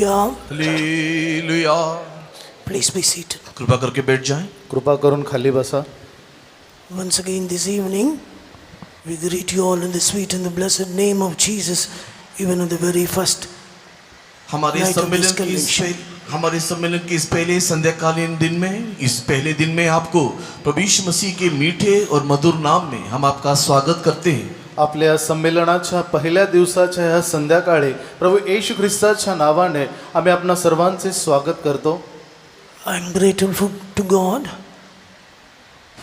Hallelujah. Please be seated. कृपा करके बैठ जाएं। कृपा करून खाली बसा. Once again this evening, we greet you all in the sweet and the blessed name of Jesus, even on the very first हमारे night of this सम्मेलन convention. के इस पहले संध्याकालीन दिन में, इस पहले दिन में आपको प्रभु यीशु मसीह के मीठे और मधुर नाम में हम आपका स्वागत करते हैं. आपल्या या संमेलनाच्या पहिल्या दिवसाच्या ह्या संध्याकाळी प्रभू येशू ख्रिस्ताच्या नावाने आम्ही आपणा सर्वांचे स्वागत करतो. I am grateful to God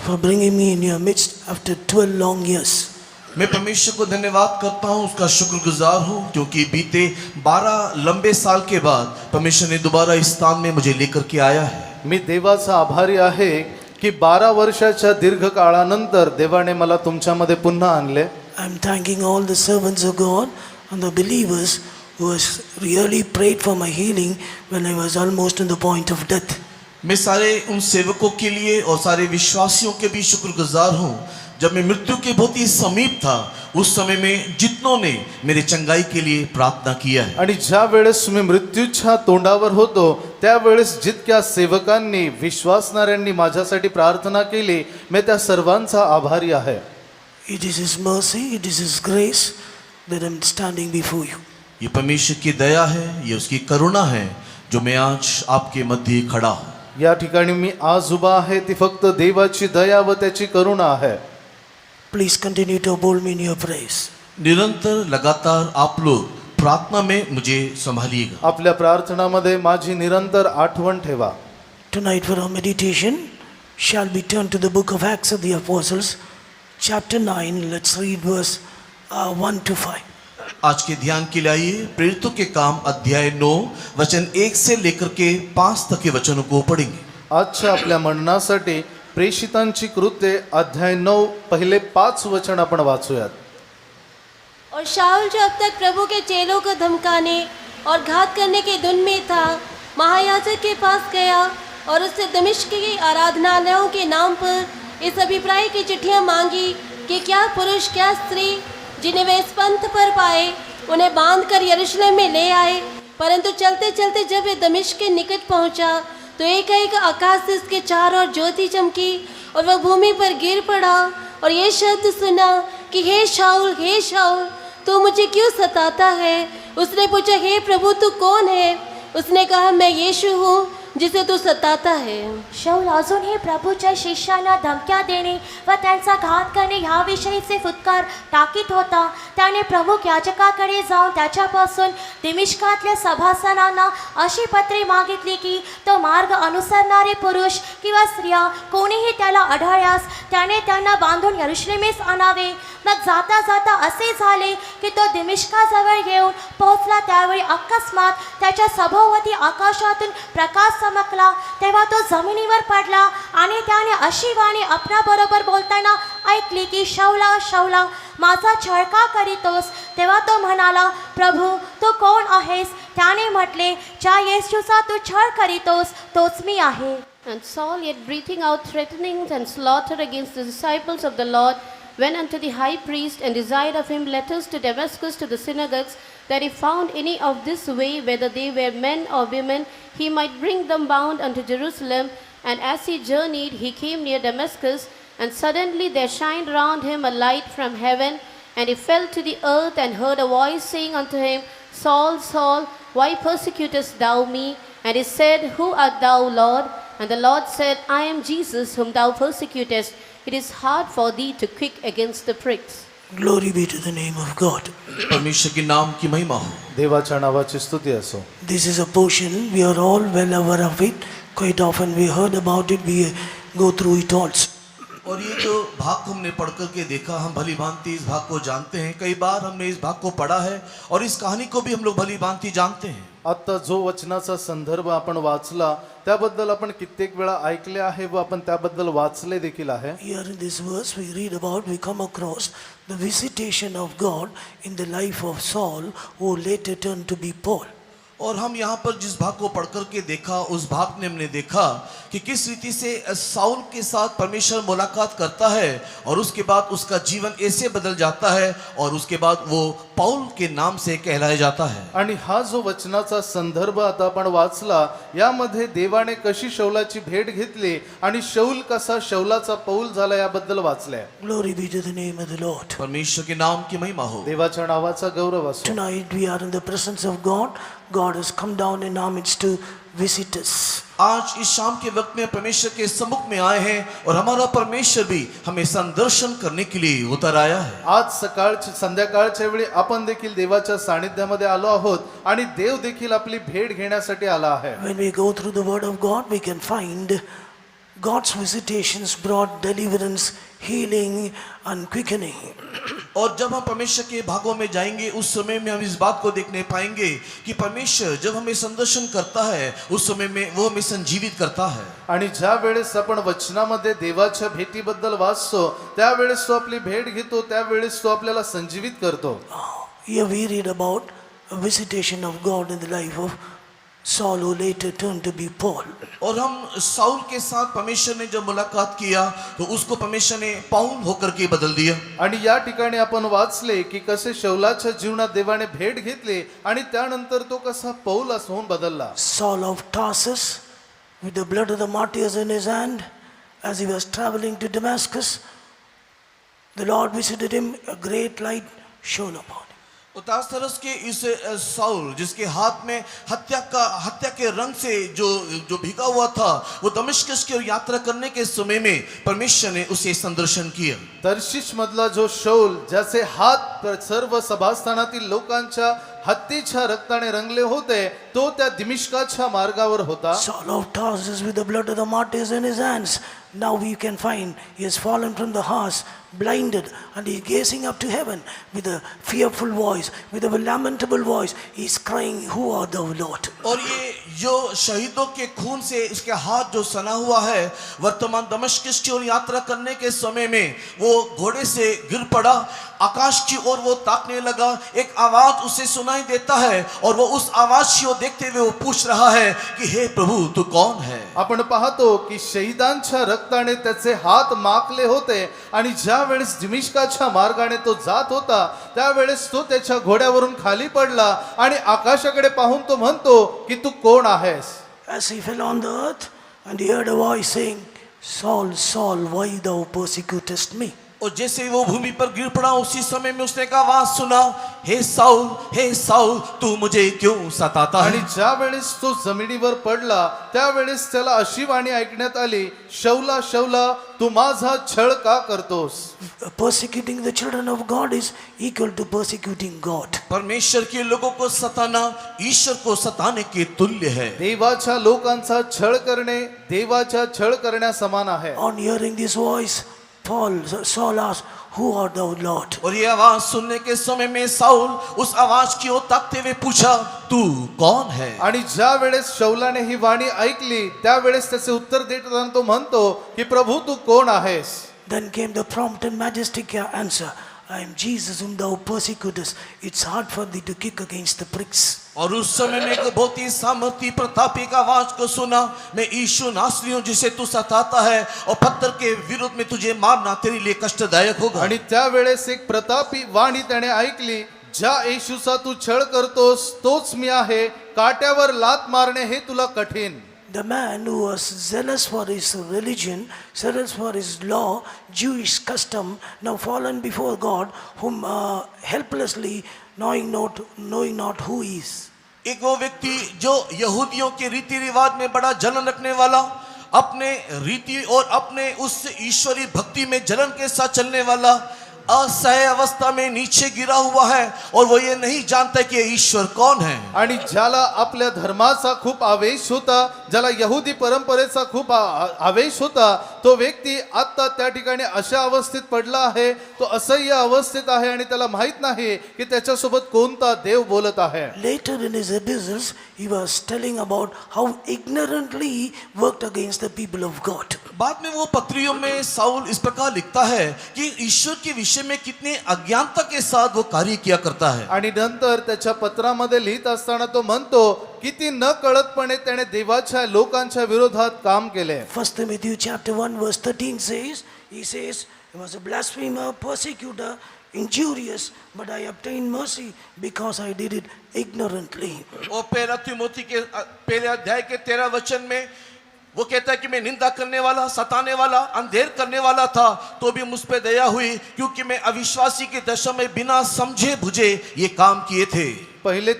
for bringing me in your midst after 12 long years. मैं परमेश्वर को धन्यवाद करता हूँ, उसका शुक्रगुजार हूँ, क्योंकि बीते 12 लंबे साल के बाद परमेश्वर ने दोबारा इस स्थान में मुझे लेकर के आया है. मी देवाचा आभारी आहे की 12 वर्षाच्या दीर्घ काळानंतर देवाने मला तुमच्यामध्ये पुन्हा आणले. I am thanking all the servants of God and the believers who has really prayed for my healing when I was almost on the point of death. मैं सारे उन सेवकों के लिए और सारे विश्वासियों के भी शुक्रगुजार हूँ, जब मैं मृत्यू के बहुत ही समीप था उस समय में जितनों ने मेरे चंगाई के लिए प्रार्थना किया है. आणि ज्या वेळेस मी मृत्यूच्या तोंडावर होतो त्यावेळेस जितक्या सेवकांनी विश्वासणाऱ्यांनी माझ्यासाठी प्रार्थना केली, मी त्या सर्वांचा आभारी आहे. It is His mercy, it is His grace that I am standing before you. ये परमेश्वर की दया है, ये उसकी करुणा है जो मैं आज आपके मध्य खड़ा हूँ. या ठिकाणी मी आज उभा आहे ती फक्त देवाची दया व त्याची करुणा आहे. Please continue to uphold me in your praise. निरंतर लगातार आप लोग प्रार्थना में मुझे संभालिएगा. आपल्या प्रार्थनामध्ये माझी निरंतर आठवण ठेवा. Tonight for our meditation shall be turned to the book of Acts of the Apostles, chapter 9. Let's read verse 1 to 5. आज के ध्यान के लिए आइए प्रेरितों के काम अध्याय 9 वचन 1 से लेकर के 5 तक के वचनों को पढ़ेंगे. आजच्या आपल्या मननासाठी प्रेषितांची कृत्ये अध्याय 9 पहिले 5 वचन आपण वाचूयात. और शाऊल जो अब तक प्रभु के चेलों को धमकाने और घात करने के धुन में था, महायाजक के पास गया और उससे दमिश्क की आराधनालयों के नाम पर इस अभिप्राय की चिट्ठियां मांगी कि क्या पुरुष क्या स्त्री जिन्हें वे इस पंथ पर पाए उन्हें बांध कर यरूशलेम में ले आए. परंतु चलते चलते जब वे दमिश्क के निकट पहुंचा तो एक आकाश से उसके चारों ओर ज्योति चमकी और वह भूमि पर गिर पड़ा और ये शब्द सुना कि हे शाऊल तू मुझे क्यों सताता है. उसने पूछा, हे प्रभु तू कौन है. उसने कहा, मैं यीशु हूँ जिसे तू सताता है. शाऊल अजूनही प्रभूच्या शिष्यांना धमक्या देणे व त्यांचा घात करणे ह्याविषयीचे फुत्कार टाकीत होता. त्याने प्रमुख याजकाकडे जाऊन त्याच्यापासून दिमिश्कातल्या सभासदांना अशी पत्रे मागितली की तो मार्ग अनुसरणारे पुरुष किंवा स्त्रिया कोणीही त्याला आढळल्यास त्याने त्यांना बांधून यरूशलेमेस आणावे. मग जाता जाता असे झाले की तो दिमिश्काजवळ येऊन पोहोचला. त्यावेळी अकस्मात त्याच्या सभोवती आकाशातून प्रकाश चमकला. तेव्हा तो जमिनीवर पडला आणि त्याने अशी वाणी आपणाबरोबर बोलताना ऐकली की शौला शौला माझा छळ का करीतोस. तेव्हा तो म्हणाला, प्रभू तू कोण आहेस. त्याने म्हटले, ज्या येशूचा तू छळ करीतोस तोच मी आहे. And Saul, yet breathing out threatenings and slaughter against the disciples of the Lord, went unto the high priest and desired of him letters to Damascus to the synagogues, that if found any of this way, whether they were men or women, he might bring them bound unto Jerusalem. And as he journeyed, he came near Damascus, and suddenly there shined round him a light from heaven, and he fell to the earth and heard a voice saying unto him, Saul, Saul, why persecutest thou me? And he said, Who art thou, Lord? And the Lord said, I am Jesus whom thou persecutest. It is hard for thee to kick against the pricks. Glory be to the name of God. परमेश्वर के नाम की महिमा हो. देवाच्या नावाची स्तुती असो. This is a portion we are all well aware of it. Quite often we heard about it, we go through it also. और ये जो भाग को हमने पढ़ करके देखा, हम भली भांति इस भाग को जानते हैं. कई बार हमने इस भाग को पढ़ा है और इस कहानी को भी हम लोग भली भांति जानते हैं. आता जो वचनाचा संदर्भ आपण वाचला त्याबद्दल आपण कित्येक वेळा ऐकले आहे व आपण त्याबद्दल वाचले देखील आहे. Here in this verse we read about, we come across the visitation of God in the life of Saul, who later turned to be Paul. और हम यहाँ पर जिस भाग को पढ़ करके देखा, उस भाग ने हमने देखा कि किस रीति से साउल के साथ परमेश्वर मुलाकात करता है और उसके बाद उसका जीवन ऐसे बदल जाता है और उसके बाद वो पौल के नाम से कहलाया जाता है। आणि हा जो वचनाचा संदर्भ आता आपण वाचला, यामध्ये देवाने कशी शौलाची भेट घेतली आणि शौल कसा शौलाचा पौल झाला याबद्दल वाचलंय। Glory be to the name of the Lord. परमेश्वर के नाम की महिमा हो। देवाच्या नावाचा गौरव असो। Tonight we are in the presence of God. God has come down in our midst to visit us. आज इस शाम के वक्त में परमेश्वर के सम्मुख में आए हैं और हमारा परमेश्वर भी हमें संदर्शन करने के लिए उतर आया है। आज संध्याकाळच्या वेळी आपण देखील देवाच्या सानिध्यामध्ये आलो आहोत आणि देव देखील आपली भेट घेण्यासाठी आला आहे। When we go through the word of God, we can find God's visitations brought deliverance, healing and quickening. और जब हम परमेश्वर के भागों में जाएंगे उस समय में हम इस बात को देखने पाएंगे कि परमेश्वर जब हमें संदर्शन करता है उस समय में वो हमें संजीवित करता है। आणि ज्या वेळेस आपण वचनामध्ये देवाच्या भेटीबद्दल वाचतो त्यावेळेस तो आपली भेट घेतो, त्यावेळेस तो आपल्याला संजीवित करतो। Here we read about a visitation of God in the life of Saul, who later turned to be Paul. और हम साउल के साथ परमेश्वर ने जब मुलाकात किया तो उसको परमेश्वर ने पौल होकर के बदल दिया। आणि या ठिकाणी आपण वाचले की कसे शौलाच्या जीवनात देवाने भेट घेतली आणि त्यानंतर तो कसा पौल होऊन बदलला। Saul of Tarsus, with the blood of the martyrs in his hand, as he was traveling to Damascus, the Lord visited him, a great light shone upon him. उतारस K is Saul जिसके हाथ में हत्या के रंग से जो भीगा हुआ था, वो दमिश्कस की ओर यात्रा करने के समय में परमेश्वर ने उसे संदर्शन किया। तर्शिश मधला जो शौल ज्याचे हात सर्व सभास्थानातील लोकांच्या हत्तीच्या रक्ताने रंगले होते, तो त्या दिमिश्काच्या मार्गावर होता। Saul of Tarsus, with the blood of the martyrs in his hands, now we can find he has fallen from the horse, blinded, and he is gazing up to heaven with a fearful voice, with a lamentable voice. He is crying, "Who art thou, Lord?" और ये जो शहीदों के खून से इसके हाथ जो सना हुआ है, वर्तमान दमिश्कस की ओर यात्रा करने के समय में वो घोड़े से गिर पड़ा, आकाश की ओर वो ताकने लगा, एक आवाज उसे सुनाई देता है और वो उस आवाज की ओर देखते हुए वो पूछ रहा है कि हे प्रभु तू कौन है। आपण पाहतो की शहीदांच्या रक्ताने त्याचे हात माखले होते आणि ज्या वेळेस दिमिश्काच्या मार्गाने तो जात होता त्यावेळेस तो त्याच्या घोड्यावरून खाली पडला आणि आकाशाकडे पाहून तो म्हणतो की तू कोण आहेस। As he fell on the earth, and he heard a voice saying, "Saul, Saul, why thou persecutest me?" और जैसे वो भूमि पर गिर पड़ा उसी समय में उसने एक आवाज सुना, हे साउल तू मुझे क्यों सताता आणि है। ज्या वेळेस तो जमिनीवर पडला त्यावेळेस त्याला अशी वाणी ऐकण्यात आली, शौला शौला तू माझा छळ का करतोस। Persecuting the children of God is equal to persecuting God. परमेश्वर के लोगों को सताना ईश्वर को सताने के तुल्य है। देवाच्या लोकांचा छळ करणे देवाच्या छळ करण्या समान आहे। On hearing this voice, Saul asked, "Who art thou, Lord?" और ये आवाज सुनने के समय में साउल उस आवाज की ओर ताकते हुए पूछा, तू कौन है। आणि ज्या वेळेस शौलाने ही वाणी ऐकली त्यावेळेस त्याचे उत्तर देताना तो म्हणतो की प्रभू तू कोण आहेस। Then came the prompt and majestic answer, "I am Jesus whom thou persecutest. It's hard for thee to kick against the pricks." और उस समय में एक बहुत ही सामर्थी प्रतापी का आवाज को सुना, मैं यीशु नासरी हूं जिसे तू सताता है और पत्थर के विरोध में तुझे मारना तेरे लिए कष्टदायक होगा। आणि त्यावेळेस एक प्रतापी वाणी त्याने ऐकली, ज्या येशूचा तू छळ करतोस तोच मी आहे, काट्यावर लात मारणे हे तुला कठीण। The man who was zealous for his religion, zealous for his law, Jewish custom, now fallen before God, whom helplessly knowing not who he is. एक वो व्यक्ति जो यहूदियों के रीति रिवाज में बड़ा जलन रखने वाला, अपने रीति और अपने उस ईश्वरी भक्ति में जलन के साथ चलने वाला, असह्य अवस्था में नीचे गिरा हुआ है और वो ये नहीं जानता कि ईश्वर कौन है। आणि ज्याला आपल्या धर्माचा खूप आवेश होता, ज्याला यहुदी परंपरेचा खूप आवेश होता, तो व्यक्ती आता त्या ठिकाणी अशा अवस्थेत पडला आहे, तो असह्य अवस्थेत आहे आणि त्याला माहित नाही की त्याच्यासोबत कोणता देव बोलत आहे। Later in his epistles, he was telling about how ignorantly he worked against the people of God. बाद में वो पत्रियों में साउल इस प्रकार लिखता है कि ईश्वर के विषय में कितने अज्ञानता के साथ वो कार्य किया करता है। आणि नंतर त्याच्या पत्रामध्ये लिहित असताना तो म्हणतो किती न कळतपणे त्याने देवाच्या लोकांच्या विरोधात काम केले. 1 Timothy chapter 1 verse 13 says, he says, he was a blasphemer, persecutor, injurious, but I obtained mercy because I did it ignorantly. और पहला तिमोथी के पहले अध्याय के 13 वचन में वो कहता है कि मैं निंदा करने वाला, सताने वाला, अंधेर करने वाला था, तो भी मुझ पे दया हुई, क्योंकि मैं अविश्वासी की दशा में बिना समझे बुझे ये काम किए थे. पहिले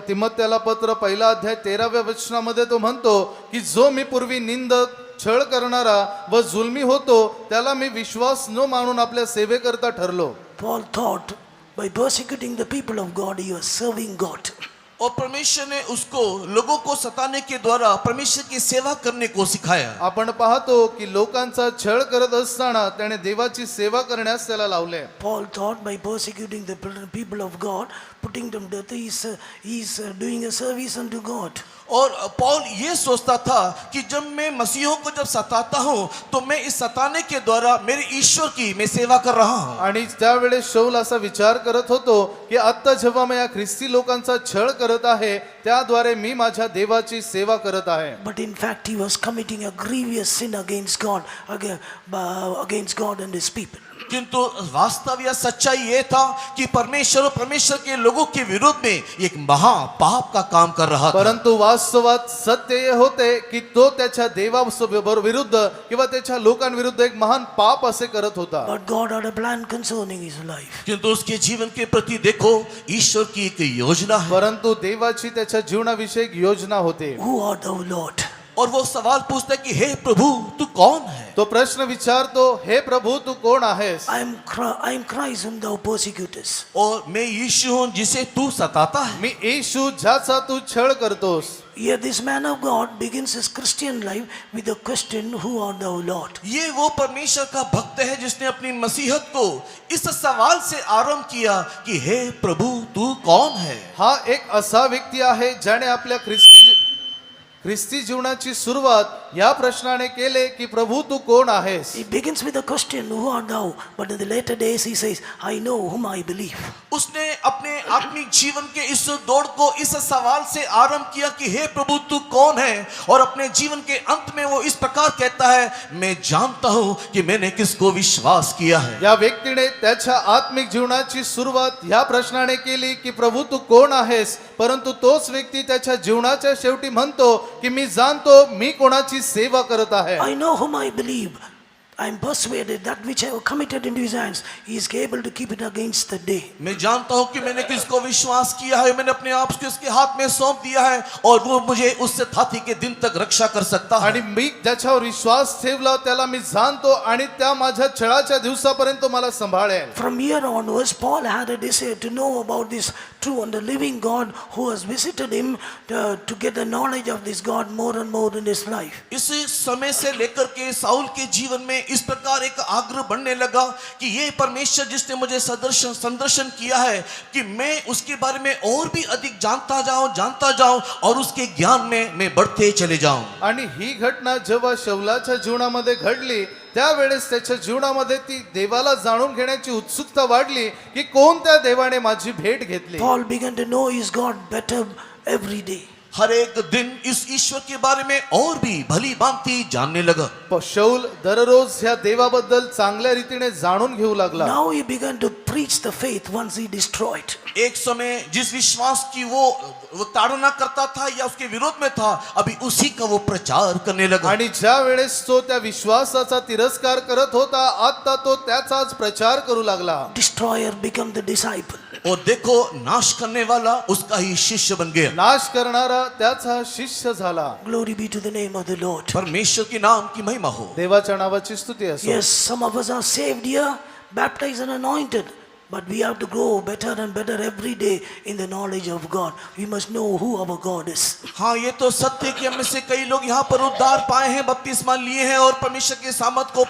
तिमोथेला पत्र पहिला अध्याय 13व्या वचनामध्ये तो म्हणतो की जो मी पूर्वी निंदक, छळ करणारा व जुलमी होतो त्याला मी विश्वास न मानून आपल्या सेवेकरता ठरलो. Paul thought by persecuting the people of God, he was serving God. और परमेश्वर ने उसको लोगों को सताने के द्वारा परमेश्वर की सेवा करने को सिखाया. आपण पाहतो की लोकांचा छळ करत असताना त्याने देवाची सेवा करण्यास त्याला लावले. Paul thought by persecuting the people of God, putting them to death, he is doing a service unto God. और पौल ये सोचता था कि जब मैं मसीहों को जब सताता हूँ तो मैं इस सताने के द्वारा मेरे ईश्वर की मैं सेवा कर रहा हूँ. आणि त्यावेळेस शौल असा विचार करत होतो की आता जेव्हा मी या ख्रिस्ती लोकांचा छळ करत आहे त्याद्वारे मी माझ्या देवाची सेवा करत आहे. But in fact, he was committing a grievous sin against God and his people. किंतु वास्तव या सच्चाई ये था कि परमेश्वर और परमेश्वर के लोगों के विरोध में एक महा पाप का काम कर रहा था. परंतु वास्तवात सत्य हे होते की तो त्याच्या देवाविरुद्ध किंवा त्याच्या लोकांविरुद्ध एक महान पाप असे करत होता. But God had a plan concerning his life. किंतु उसके जीवन के प्रति देखो ईश्वर की एक योजना है. परंतु देवाची त्याच्या जीवनाविषयी एक योजना होती. Who art thou, Lord? और वो सवाल पूछता है कि हे प्रभु तू कौन है. तो प्रश्न विचारतो, हे प्रभु तू कोण आहेस? I am Christ whom thou persecutest. और मैं यीशु हूँ जिसे तू सताता है. मी येशू ज्याचा तू छळ करतोस. Here this man of God begins his Christian life with the question, who art thou, Lord? ये वो परमेश्वर का भक्त है जिसने अपनी मसीहत को इस सवाल से आरंभ किया कि हे प्रभु तू कौन है. हा एक असा व्यक्ती आहे ज्याने आपल्या ख्रिस्ती जीवनाची सुरुवात या प्रश्नाने केले की प्रभु तू कोण आहेस. He begins with the question, who art thou? But in the later days he says, I know whom I believe. उसने अपने आत्मिक जीवन के इस दौड़ को इस सवाल से आरंभ किया कि हे प्रभु तू कौन है, और अपने जीवन के अंत में वो इस प्रकार कहता है, मैं जानता हूं कि मैंने किसको विश्वास किया है. या व्यक्तीने त्याच्या आत्मिक जीवनाची सुरुवात या प्रश्नाने केली की प्रभु तू कोण आहेस. परंतु तोच व्यक्ती त्याच्या जीवनाच्या शेवटी म्हणतो की मी जाणतो मी कोणाची सेवा करत आहे. I know whom I believe. I am persuaded that which I have committed into his hands, he is able to keep it against the day. मैं जानता हूं कि मैंने किसको विश्वास किया है, मैंने अपने आप को इसके हाथ में सौंप दिया है और वो मुझे उससे थाती के दिन तक रक्षा कर सकता है. आणि मी ज्याच्यावर विश्वास ठेवला त्याला मी जाणतो आणि त्या माझ्या छळाच्या दिवसापर्यंत मला सांभाळेल. From here onwards, Paul had a desire to know about this true and the living God who has visited him to get the knowledge of this God more and more in his life. इस समय से लेकर के Saul के जीवन में इस प्रकार एक आग्रह बढ़ने लगा कि ये परमेश्वर जिसने मुझे संदर्शन किया है कि मैं उसके बारे में और भी अधिक जानता जाऊं और उसके ज्ञान में मैं बढ़ते चले जाऊं. आणि ही घटना जेव्हा शौलाच्या जीवनामध्ये घडली त्यावेळेस त्याच्या जीवनामध्ये ती देवाला जाणून घेण्याची उत्सुकता वाढली की कोणत्या देवाने माझी भेट घेतली. Paul began to know his God better every day. हर एक दिन इस ईश्वर के बारे में और भी भली भांति जानने लगा. शौल दररोज ह्या देवाबद्दल चांगल्या रीतीने जाणून घेऊ लागला. Now he began to preach the faith once he destroyed. एक समय जिस विश्वास की वो ताड़ना करता था या उसके विरोध में था, अभी उसी का वो प्रचार करने लगा. आणि ज्या वेळेस तो त्या विश्वासाचा तिरस्कार करत होता आता तो त्याचाच प्रचार करू लागला. Destroyer became the disciple. और देखो नाश करने वाला उसका ही शिष्य बन गया. नाश करणारा त्याचा शिष्य झाला. Glory be to the name of the Lord. परमेश्वर के नाम की महिमा हो. देवाच्या नावाची स्तुती असो. Yes, some of us are saved here, baptized and anointed. But we have to grow better and better every day in the knowledge of God. We must know who our God is. हाँ, ये तो सत्य है कि हम में से कई लोग यहाँ पर उद्धार पाए हैं, बपतिस्मा लिए हैं और परमेश्वर के सामर्थ को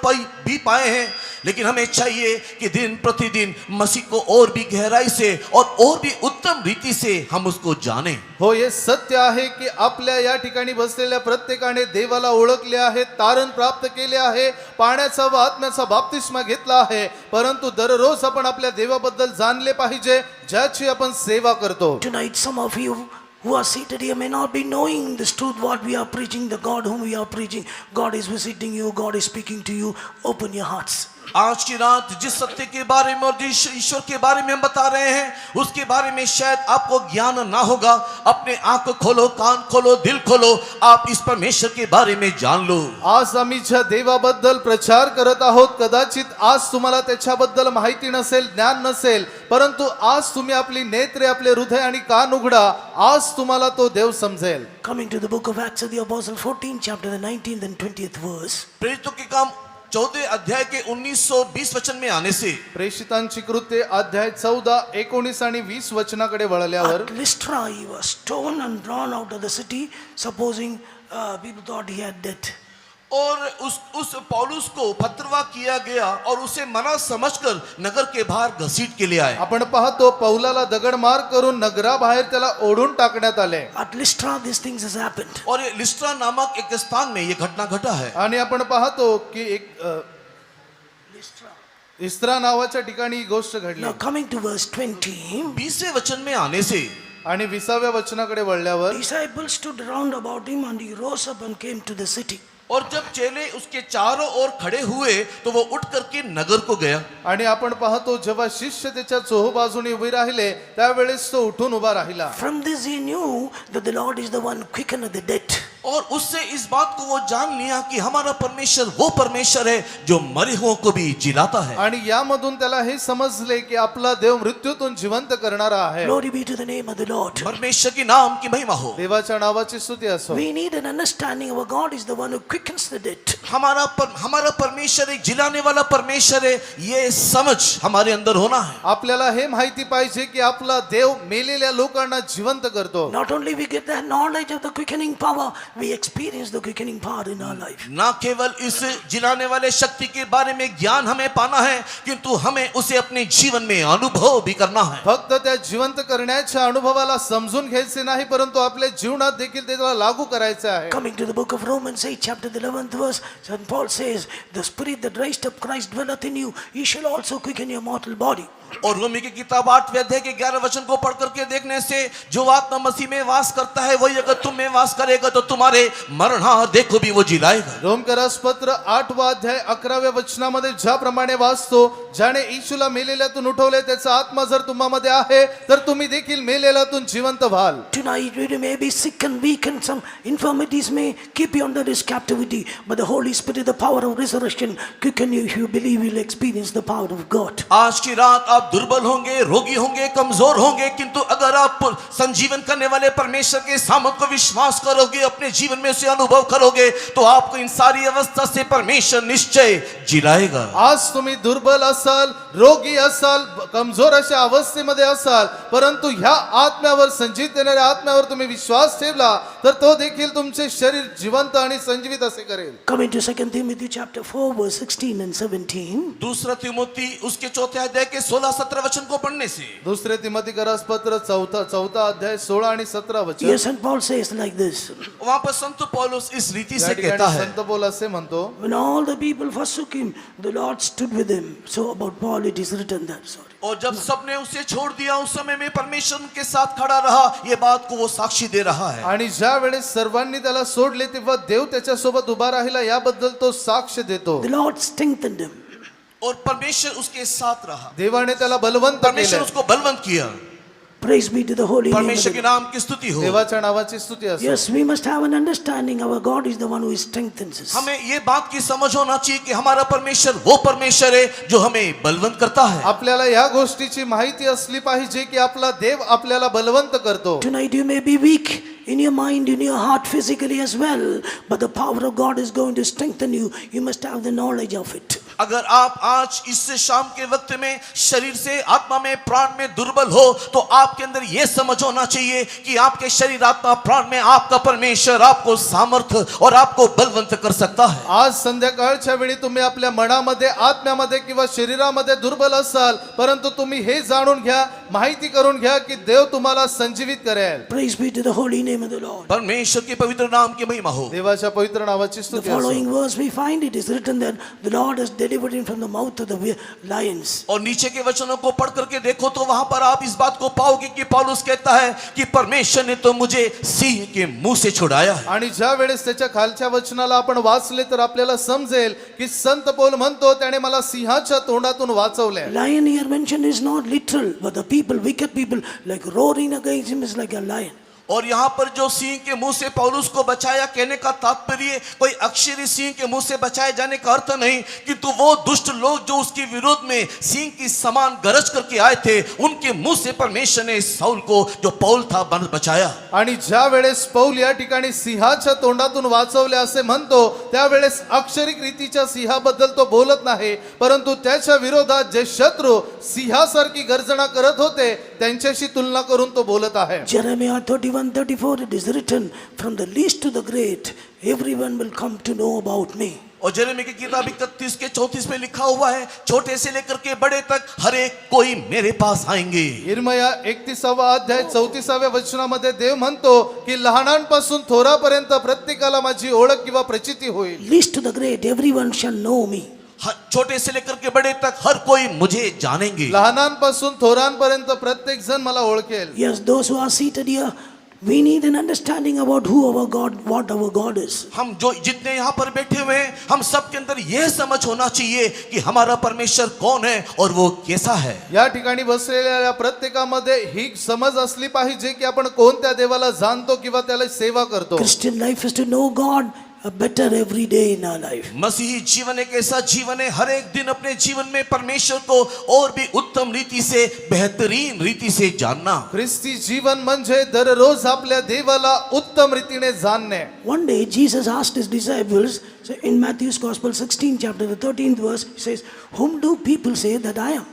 भी पाए हैं, लेकिन हमें चाहिए कि दिन प्रतिदिन मसीह को और भी गहराई से और भी उत्तम रीति से हम उसको जानें. हो, हे सत्य आहे की आपल्या या ठिकाणी बसलेल्या प्रत्येकाने देवाला ओळखले आहे, तारण प्राप्त केले आहे, पाण्याचा व आत्म्याचा बपतिस्मा घेतला आहे, परंतु दररोज आपण आपल्या देवाबद्दल जाणले पाहिजे ज्याची आपण सेवा करतो. Tonight some of you who are seated here may not be knowing this truth what we are preaching, the God whom we are preaching. God is visiting you, God is speaking to you. Open your hearts. आज की रात जिस सत्य के बारे में और जिस ईश्वर के बारे में हम बता रहे हैं उसके बारे में शायद आपको ज्ञान ना होगा। अपने आंख खोलो, कान खोलो, दिल खोलो, आप इस परमेश्वर के बारे में जान लो। आज आम्ही ज्या देवाबद्दल प्रचार करत आहोत, कदाचित आज तुम्हाला त्याच्याबद्दल माहिती नसेल, ज्ञान नसेल, परंतु आज तुम्ही आपली नेत्रे, आपले हृदय आणि कान उघडा, आज तुम्हाला तो देव समजेल. Coming to the book of Acts of the Apostle, 14th chapter, the 19th and 20th verse. प्रेरितों के काम 14 अध्याय के 19-20 वचन में आने से प्रेषितांची कृत्ये अध्याय 14, 19 आणि 20 वचनाकडे वळल्यावर At Lystra he was stoned and drawn out of the city, supposing people thought he had death. और उस पौलुस को पथरवा किया गया और उसे मना समझकर नगर के बाहर घसीट के ले आए। आपण पाहतो पौलाला दगडमार करून नगराबाहेर त्याला ओढून टाकण्यात आले. At Lystra these things has happened. और ये लिस्ट्रा नामक एक स्थान में ये घटना घटा है। आणि आपण पाहतो की एक इस्त्रा नावाच्या ठिकाणी ही गोष्ट घडली. Now coming to verse 20, 20वें वचन में आने से आणि 20व्या वचनाकडे वळल्यावर disciples stood round about him and he rose up and came to the city. और जब चेले उसके चारों ओर खड़े हुए तो वो उठ करके नगर को गया। आणि आपण पाहतो जेव्हा शिष्य त्याच्या चोहोबाजूने उभे राहिले त्यावेळेस तो उठून उभा राहिला. From this he knew that the Lord is the one quickeneth the dead. और उससे इस बात को वो जान लिया कि हमारा परमेश्वर वो परमेश्वर है जो मरे हुओं को भी जिलाता है। आणि यामधून त्याला हे समजले की आपला देव मृत्यूतून जिवंत करणारा आहे. Glory be to the name of the Lord. परमेश्वर की नाम की महिमा हो। देवाच्या नावाची स्तुती असो. We need an understanding our God is the one who quickens the dead. हमारा परमेश्वर एक जिलाने वाला परमेश्वर है, ये समझ हमारे अंदर होना है। आपल्याला हे माहिती पाहिजे की आपला देव मेलेल्या लोकांना जिवंत करतो. Not only we get the knowledge of the quickening power, we experience the quickening power in our life. ना केवल इस जिलाने वाले शक्ति के बारे में ज्ञान हमें पाना है, किंतु हमें उसे अपने जीवन में अनुभव भी करना है। फक्त त्या जिवंत करण्याच्या अनुभवाला समजून घ्यायचे नाही, परंतु आपल्या जीवनात देखील त्याला लागू करायचे आहे. Coming to the book of Romans 8 chapter the 11th verse, St. Paul says, the spirit that raised up Christ dwelleth in you, he shall also quicken your mortal body. और रोमी की किताब 8वें अध्याय के 11 वचन को पढ़ करके देखने से जो आत्मा मसीह में वास करता है वही अगर तुम में वास करेगा तो तुम्हारे मरणार देखो भी वो जिलाएगा। रोमकरास पत्र 8वा अध्याय 11व्या वचनामध्ये ज्याप्रमाणे वाचतो, ज्याने येशूला मेलेल्यातून उठवले त्याचा आत्मा जर तुम्हामध्ये आहे तर तुम्ही देखील मेलेल्यातून जिवंत व्हाल. Tonight you may be sick and weak and some infirmities may keep you under this captivity, but the Holy Spirit, the power of resurrection, quicken you. If you believe, you'll experience the power of God. आज की रात आप दुर्बल होंगे, रोगी होंगे, कमजोर होंगे, किंतु अगर आप संजीवन करने वाले परमेश्वर के सामर्थ को विश्वास करोगे, अपने जीवन में उसे अनुभव करोगे, तो आपको इन सारी अवस्था से परमेश्वर निश्चय जिलाएगा। आज तुम्ही दुर्बल असाल, रोगी असाल, कमजोर अशा अवस्थेमध्ये असाल, परंतु ह्या आत्म्यावर, संजीवित येणाऱ्या आत्म्यावर तुम्ही विश्वास ठेवला तर तो देखील तुमचे शरीर जिवंत आणि संजीवित असे करेल. Coming to 2 Timothy chapter 4 verse 16 and 17. दूसरा तिमोथी उसके 4थे अध्याय के 16-17 वचन को पढ़ने से दुसरे तिमोथीकरास पत्र 4था अध्याय 16 आणि 17 वचन. Yes, St. Paul says like this. वहां पर संत पौलुस इस रीति या से कहता ठिकाणी है, संत पौल असे म्हणतो, When all the people forsook him, the Lord stood with him. So about Paul it is written there. Sorry. और जब सबने उसे छोड़ दिया उस समय में परमेश्वर के साथ खड़ा रहा, ये बात को वो साक्षी दे रहा है। आणि ज्या वेळेस सर्वांनी त्याला सोडले तेव्हा देव त्याच्या सोबत उभा राहिला याबद्दल तो साक्ष देतो. The Lord strengthened him. और परमेश्वर उसके साथ रहा, देवाने त्याला बलवंत परमेश्वर केले. उसको बलवंत किया। Praise be to the holy name of परमेश्वर के the नाम की स्तुति हो। देवाच्या नावाची स्तुती असो. Yes, we must have an understanding. Our God is the one who strengthens us. हमें ये बात की समझ होना चाहिए कि हमारा परमेश्वर वो परमेश्वर है जो हमें बलवंत करता है। आपल्याला या गोष्टीची माहिती असली पाहिजे की आपला देव आपल्याला बलवंत करतो. Tonight you may be weak in your mind, in your heart, physically as well, but the power of God is going to strengthen you. You must have the knowledge of it. अगर आप आज इस शाम के वक्त में शरीर से, आत्मा में, प्राण में दुर्बल हो तो आपके अंदर यह समझ होना चाहिए कि आपके शरीर, आत्मा, प्राण में आपका परमेश्वर आपको सामर्थ्य और आपको बलवंत कर सकता है। आज संध्याकाळच्या वेळी तुम्ही आपल्या मनामध्ये, आत्म्यामध्ये किंवा शरीरामध्ये दुर्बल असाल, परंतु तुम्ही हे जाणून घ्या, माहिती करून घ्या की देव तुम्हाला संजीवित करेल. Praise be to the holy name of the Lord. परमेश्वर के पवित्र नाम की महिमा हो। देवाच्या पवित्र नावाची The स्तुती असो. following verse we find it is written that the Lord has delivered delivered him from the mouth of the lions. और नीचे के वचनों को पढ़ करके देखो तो वहां पर आप इस बात को पाओगे कि पौलुस कहता है कि परमेश्वर ने तो मुझे सिंह के मुंह से छुड़ाया है। आणि ज्या वेळेस त्याच्या खालच्या वचनाला आपण वाचले तर आपल्याला समजेल की संत पौल म्हणतो त्याने मला सिंहाच्या तोंडातून वाचवले. Lion here mentioned is not literal, but the people, wicked people, like roaring against him is like a lion. और यहाँ पर जो सिंह के मुंह से पौलुस को बचाया कहने का तात्पर्य कोई अक्षरी सिंह के मुंह से बचाए जाने का अर्थ नहीं, किंतु वो दुष्ट लोग जो उसके विरोध में सिंह की समान गरज करके आए थे उनके मुंह से परमेश्वर ने साउल को जो पौल था बचाया. आणि ज्या वेळेस पौल या ठिकाणी सिंहाच्या तोंडातून वाचवले असे म्हणतो त्यावेळेस अक्षरिक रीतीच्या सिंहाबद्दल तो बोलत नाही, परंतु त्याच्या विरोधात जे शत्रू सिंहासारखी गर्जना करत होते त्यांच्याशी तुलना करून तो बोलत आहे. Jeremiah 31:34, it is written, from the least to the great, everyone will come to know about me. और यिर्मयाह की किताब 31 के 34 में लिखा हुआ है, छोटे से लेकर के बड़े तक हर एक कोई मेरे पास आएंगे. यिर्मया 31वा अध्याय 34व्या वचनामध्ये देव म्हणतो की लहानांपासून थोरापर्यंत प्रत्येकाला माझी ओळख किंवा प्रचिती होईल. Least to the great, everyone shall know me. छोटे से लेकर के बड़े तक हर कोई मुझे जानेंगे. लहानांपासून थोरांपर्यंत प्रत्येक जण मला ओळखेल. Yes, those who are seated here, we need an understanding about who our God, what our God is. हम जो जितने यहाँ पर बैठे हुए हैं हम सब के अंदर यह समझ होना चाहिए कि हमारा परमेश्वर कौन है और वो कैसा है. या ठिकाणी बसलेल्या प्रत्येकामध्ये ही समज असली पाहिजे की आपण कोणत्या देवाला जाणतो किंवा त्याला सेवा करतो. Christian life is to know God better every day in our life. मसीही जीवन एक ऐसा जीवन है हर एक दिन अपने जीवन में परमेश्वर को और भी उत्तम रीति से बेहतरीन रीति से जानना. ख्रिस्ती जीवन म्हणजे दररोज आपल्या देवाला उत्तम रीतीने जाणणे. One day Jesus asked his disciples, so in Matthew's Gospel 16 chapter the 13th verse, he says, whom do people say that I am?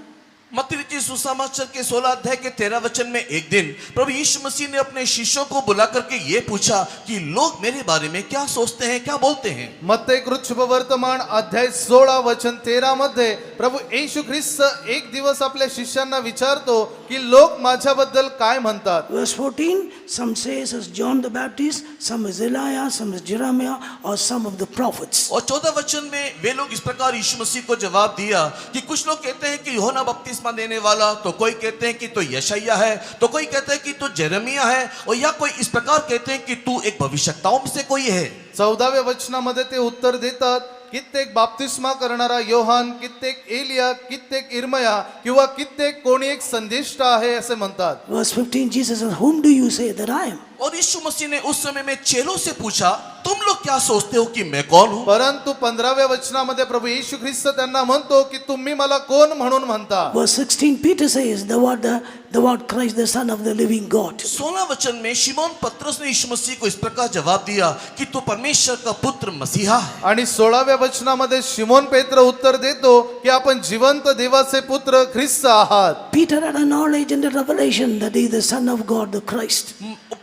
मत्ती रचित सुसमाचार के 16 अध्याय के 13 वचन में एक दिन प्रभु यीशु मसीह ने अपने शिष्यों को बुला करके ये पूछा कि लोग मेरे बारे में क्या सोचते हैं, क्या बोलते हैं. मत्तई वर्तमान अध्याय 16 वचन 13 मध्ये प्रभू येशू ख्रिस्त एक दिवस आपल्या शिष्यांना विचारतो की लोक माझ्याबद्दल काय म्हणतात. Verse 14, some says as John the Baptist, some is Elijah, some is Jeremiah, or some of the prophets. और 14 वचन में वे लोग इस प्रकार यीशु मसीह को जवाब दिया कि कुछ लोग कहते हैं कि यूहन्ना बपतिस्मा देने वाला, तो कोई कहते हैं कि तो यशायाह है, तो कोई कहते हैं कि तो जेरेमिया है, और या कोई इस प्रकार कहते हैं कि तू एक भविष्यवक्ताओं में से कोई है. 14व्या वचनामध्ये ते उत्तर देतात, कित्येक बाप्तिस्मा करणारा योहान, कित्येक एलिया, कित्येक इर्मया किंवा कित्येक कोणी एक संदेष्टा आहे असे म्हणतात. Verse 15, Jesus says, whom do you say that I am? और यीशु मसीह ने उस समय में चेलों से पूछा तुम लोग क्या सोचते हो कि मैं कौन हूं. परंतु 15व्या वचनामध्ये प्रभू येशू ख्रिस्त त्यांना म्हणतो की तुम्ही मला कोण म्हणून म्हणता. Verse 16, Peter says, the word Christ, the Son of the living God. 16 वचन में शिमोन पतरस ने यीशु मसीह को इस प्रकार जवाब दिया कि तू परमेश्वर का पुत्र मसीहा है. आणि 16व्या वचनामध्ये शिमोन पेत्र उत्तर देतो की आपण जिवंत देवाचे पुत्र ख्रिस्त आहात. Peter had a knowledge and a revelation that he is the Son of God, the Christ.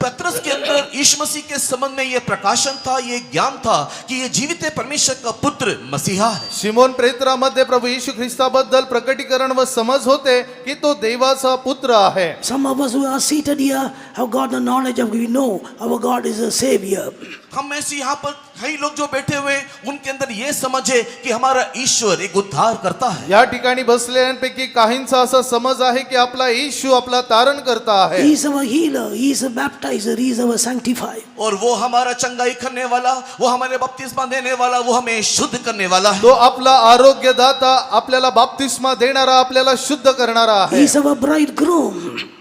पतरस के अंदर यीशु मसीह के संबंध में यह प्रकाशन था, यह ज्ञान था कि यह जीवित परमेश्वर का पुत्र मसीहा है. शिमोन पेत्रामध्ये प्रभू येशू ख्रिस्ताबद्दल प्रकटीकरण व समज होते की तो देवाचा पुत्र आहे. Some of us who are seated here have got the knowledge of, we know our God is a Savior. हम ऐसे यहाँ पर कई लोग जो बैठे हुए हैं उनके अंदर यह समझ है कि हमारा ईश्वर एक उद्धार करता है. या ठिकाणी बसलेल्यांपैकी काहींचा असा समज आहे की आपला येशू आपला तारण करता आहे. He is our healer, he is a baptizer, he is our sanctifier. और वो हमारा चंगाई करने वाला, वो हमारे बपतिस्मा देने वाला, वो हमें शुद्ध करने वाला है. तो आपला आरोग्यदाता, आपल्याला बाप्तिस्मा देणारा, आपल्याला शुद्ध करणारा He आहे. is our bridegroom.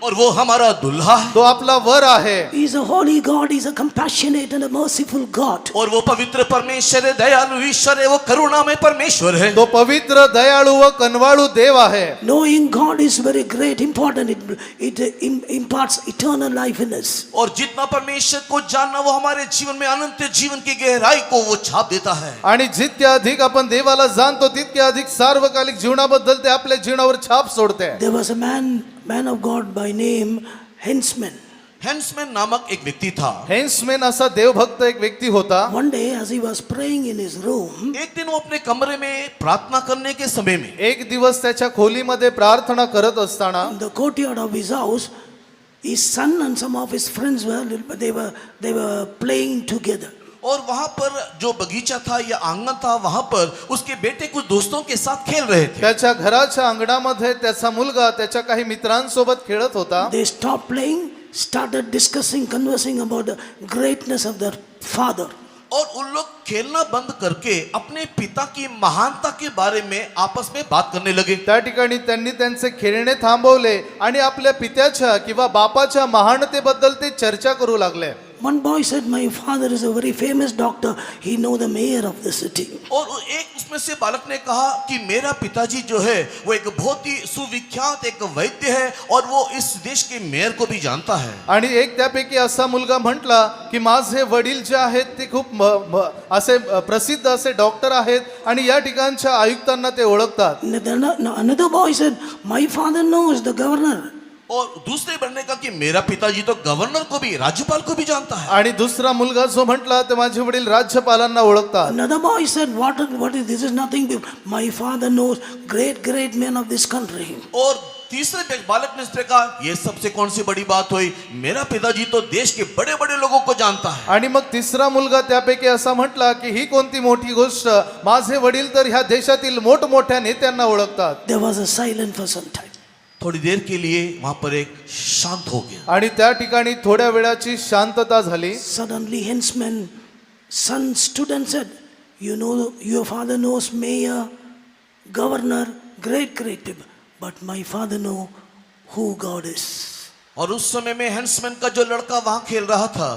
और वो हमारा दुल्हा है. तो आपला वर आहे. He is a holy God, he is a compassionate and a merciful God. और वो पवित्र परमेश्वर है, दयालु ईश्वर है, वो करुणामय परमेश्वर है. तो पवित्र, दयाळू व कनवाळू देव आहे. Knowing God is very great, important. It imparts eternal life in us. और जितना परमेश्वर को जानना वो हमारे जीवन में अनंत जीवन की गहराई को वो छाप देता है. आणि जितके अधिक आपण देवाला जाणतो तितके अधिक सार्वकालिक जीवनाबद्दल ते आपल्या जीवनावर छाप सोडते. There was a man of God by name Hensman. हेन्समैन नामक एक व्यक्ति था. हेन्समॅन असा देवभक्त एक व्यक्ती होता. One day as he was praying in his room, एक दिन वो अपने कमरे में प्रार्थना करने के समय में एक दिवस त्याच्या खोलीमध्ये प्रार्थना करत असताना in the courtyard of his house, his son and some of his friends were playing together. और वहां पर जो बगीचा था या आंगन था, वहां पर उसके बेटे कुछ दोस्तों के साथ खेल रहे थे। त्याच्या घराच्या अंगणामध्ये त्याचा मुलगा त्याच्या काही मित्रांसोबत खेळत होता. They stopped playing, started discussing, conversing about the greatness of their father. और उन लोग खेलना बंद करके अपने पिता की महानता के बारे में आपस में बात करने लगे। त्या ठिकाणी त्यांनी त्यांचे खेळणे थांबवले आणि आपल्या पित्याच्या किंवा बापाच्या महानतेबद्दल ते चर्चा करू लागले. One boy said, my father is a very famous doctor. He know the mayor of the city. और एक उसमें से बालक ने कहा कि मेरा पिताजी जो है वो एक बहुत ही सुविख्यात एक वैद्य है और वो इस देश के मेयर को भी जानता है। आणि एक त्यापैकी असा मुलगा म्हटला की माझे वडील जे आहेत ते खूप असे प्रसिद्ध असे डॉक्टर आहेत आणि या ठिकाणच्या आयुक्तांना ते ओळखतात. Another boy said, my father knows the governor. और दूसरे बनने का कि मेरा पिताजी तो गवर्नर को भी, राज्यपाल को भी जानता है। आणि दुसरा मुलगा जो म्हटला ते माझे वडील राज्यपालांना ओळखतात. Another boy said, what is this? Is nothing. My father knows great men of this country. और तीसरे बालक ने कहा ये सबसे कौन सी बड़ी बात हुई, मेरा पिताजी तो देश के बड़े बड़े लोगों को जानता है। आणि मग तिसरा मुलगा त्यापैकी असा म्हटला की ही कोणती मोठी गोष्ट, माझे वडील तर ह्या देशातील मोठमोठ्या नेत्यांना ओळखतात. There was a silence for some time. थोड़ी देर के लिए वहां पर एक शांत हो गया। आणि त्या ठिकाणी थोड्या वेळाची शांतता झाली. Suddenly henchman son stood and said, you know, your father knows mayor, governor, great people, but my father know who God is. और उस समय में हैंड्समैन का जो लड़का वहां खेल रहा था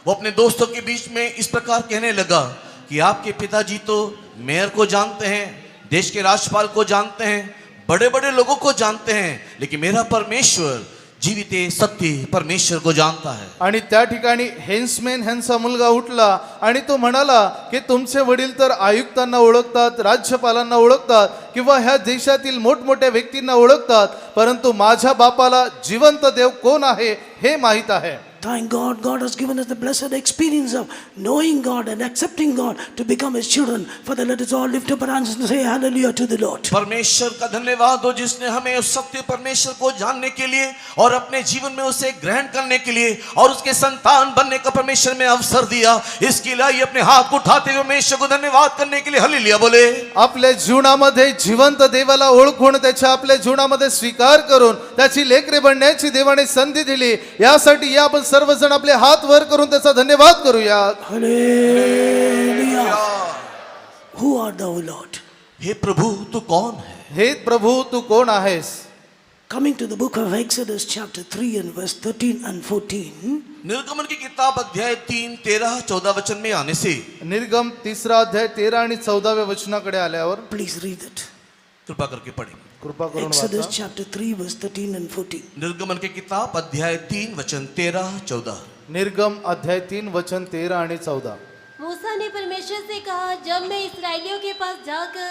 वो अपने दोस्तों के बीच में इस प्रकार कहने लगा कि आपके पिताजी तो मेयर को जानते हैं, देश के राज्यपाल को जानते हैं, बड़े बड़े लोगों को जानते हैं, लेकिन मेरा परमेश्वर जीवित सत्य परमेश्वर को जानता है। आणि त्या ठिकाणी हेन्समॅन ह्यांचा मुलगा उठला आणि तो म्हणाला की तुमचे वडील तर आयुक्तांना ओळखतात, राज्यपालांना ओळखतात किंवा ह्या देशातील मोठमोठ्या व्यक्तींना ओळखतात, परंतु माझ्या बापाला जिवंत देव कोण आहे हे माहित आहे. Thank God, God has given us the blessed experience of knowing God and accepting God to become His children. Father, let us all lift up our hands and say hallelujah to the Lord. परमेश्वर का धन्यवाद हो जिसने हमें उस सत्य परमेश्वर को जानने के लिए और अपने जीवन में उसे ग्रहण करने के लिए और उसके संतान बनने का परमेश्वर में अवसर दिया। इसके लिए अपने हाथ को उठाते हुए परमेश्वर को धन्यवाद करने के लिए हालेलुया बोले। आपल्या जीवनामध्ये जिवंत देवाला ओळखून त्याच्या आपल्या जीवनामध्ये स्वीकार करून त्याची लेकरे बनण्याची देवाने संधी दिली, यासाठी या आपण सर्वजण आपले हात वर करून त्याचा धन्यवाद करूया. Hallelujah. Who art thou, Lord? हे प्रभु तू कौन है? हे प्रभु तू कोण आहेस? Coming to the book of Exodus chapter 3 and verse 13 and 14. निर्गमन की किताब अध्याय 3, 13, 14 वचन में आने से निर्गम 3 अध्याय 13 आणि 14 वचनाकडे आल्यावर Please read it. कृपा करके पढ़ें। कृपा करून Exodus वाचा. chapter 3 verse 13 and 14. निर्गमन की किताब अध्याय 3 वचन 13, 14। निर्गम अध्याय 3 वचन 13 आणि 14. मूसा ने परमेश्वर से कहा, जब मैं इस्राएलियों के पास जाकर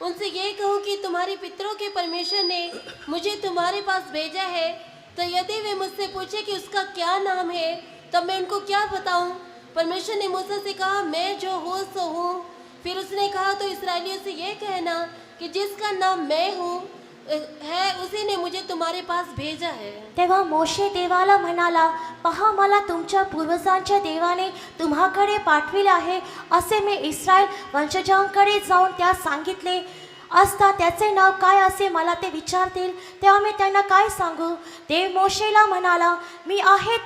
उनसे ये कहूँ कि तुम्हारे पितरों के परमेश्वर ने मुझे तुम्हारे पास भेजा है, तो यदि वे मुझसे पूछे कि उसका क्या नाम है, तब मैं उनको क्या बताऊँ? परमेश्वर ने मूसा से कहा, मैं जो हूँ सो हूँ। फिर उसने कहा, तो इस्राएलियों से ये कहना कि जिसका नाम मैं हूँ है उसी ने मुझे तुम्हारे पास भेजा है। तेव्हा मोशे देवाला म्हणाला, पहा मला तुमच्या पूर्वजांच्या देवाने तुम्हाकडे पाठविले आहे असे मी इस्रायल वंशजांकडे जाऊन त्यास सांगितले असता त्याचे नाव काय असे मला ते विचारतील, तेव्हा मी त्यांना काय सांगू? देव मोशेला म्हणाला, मी आहे,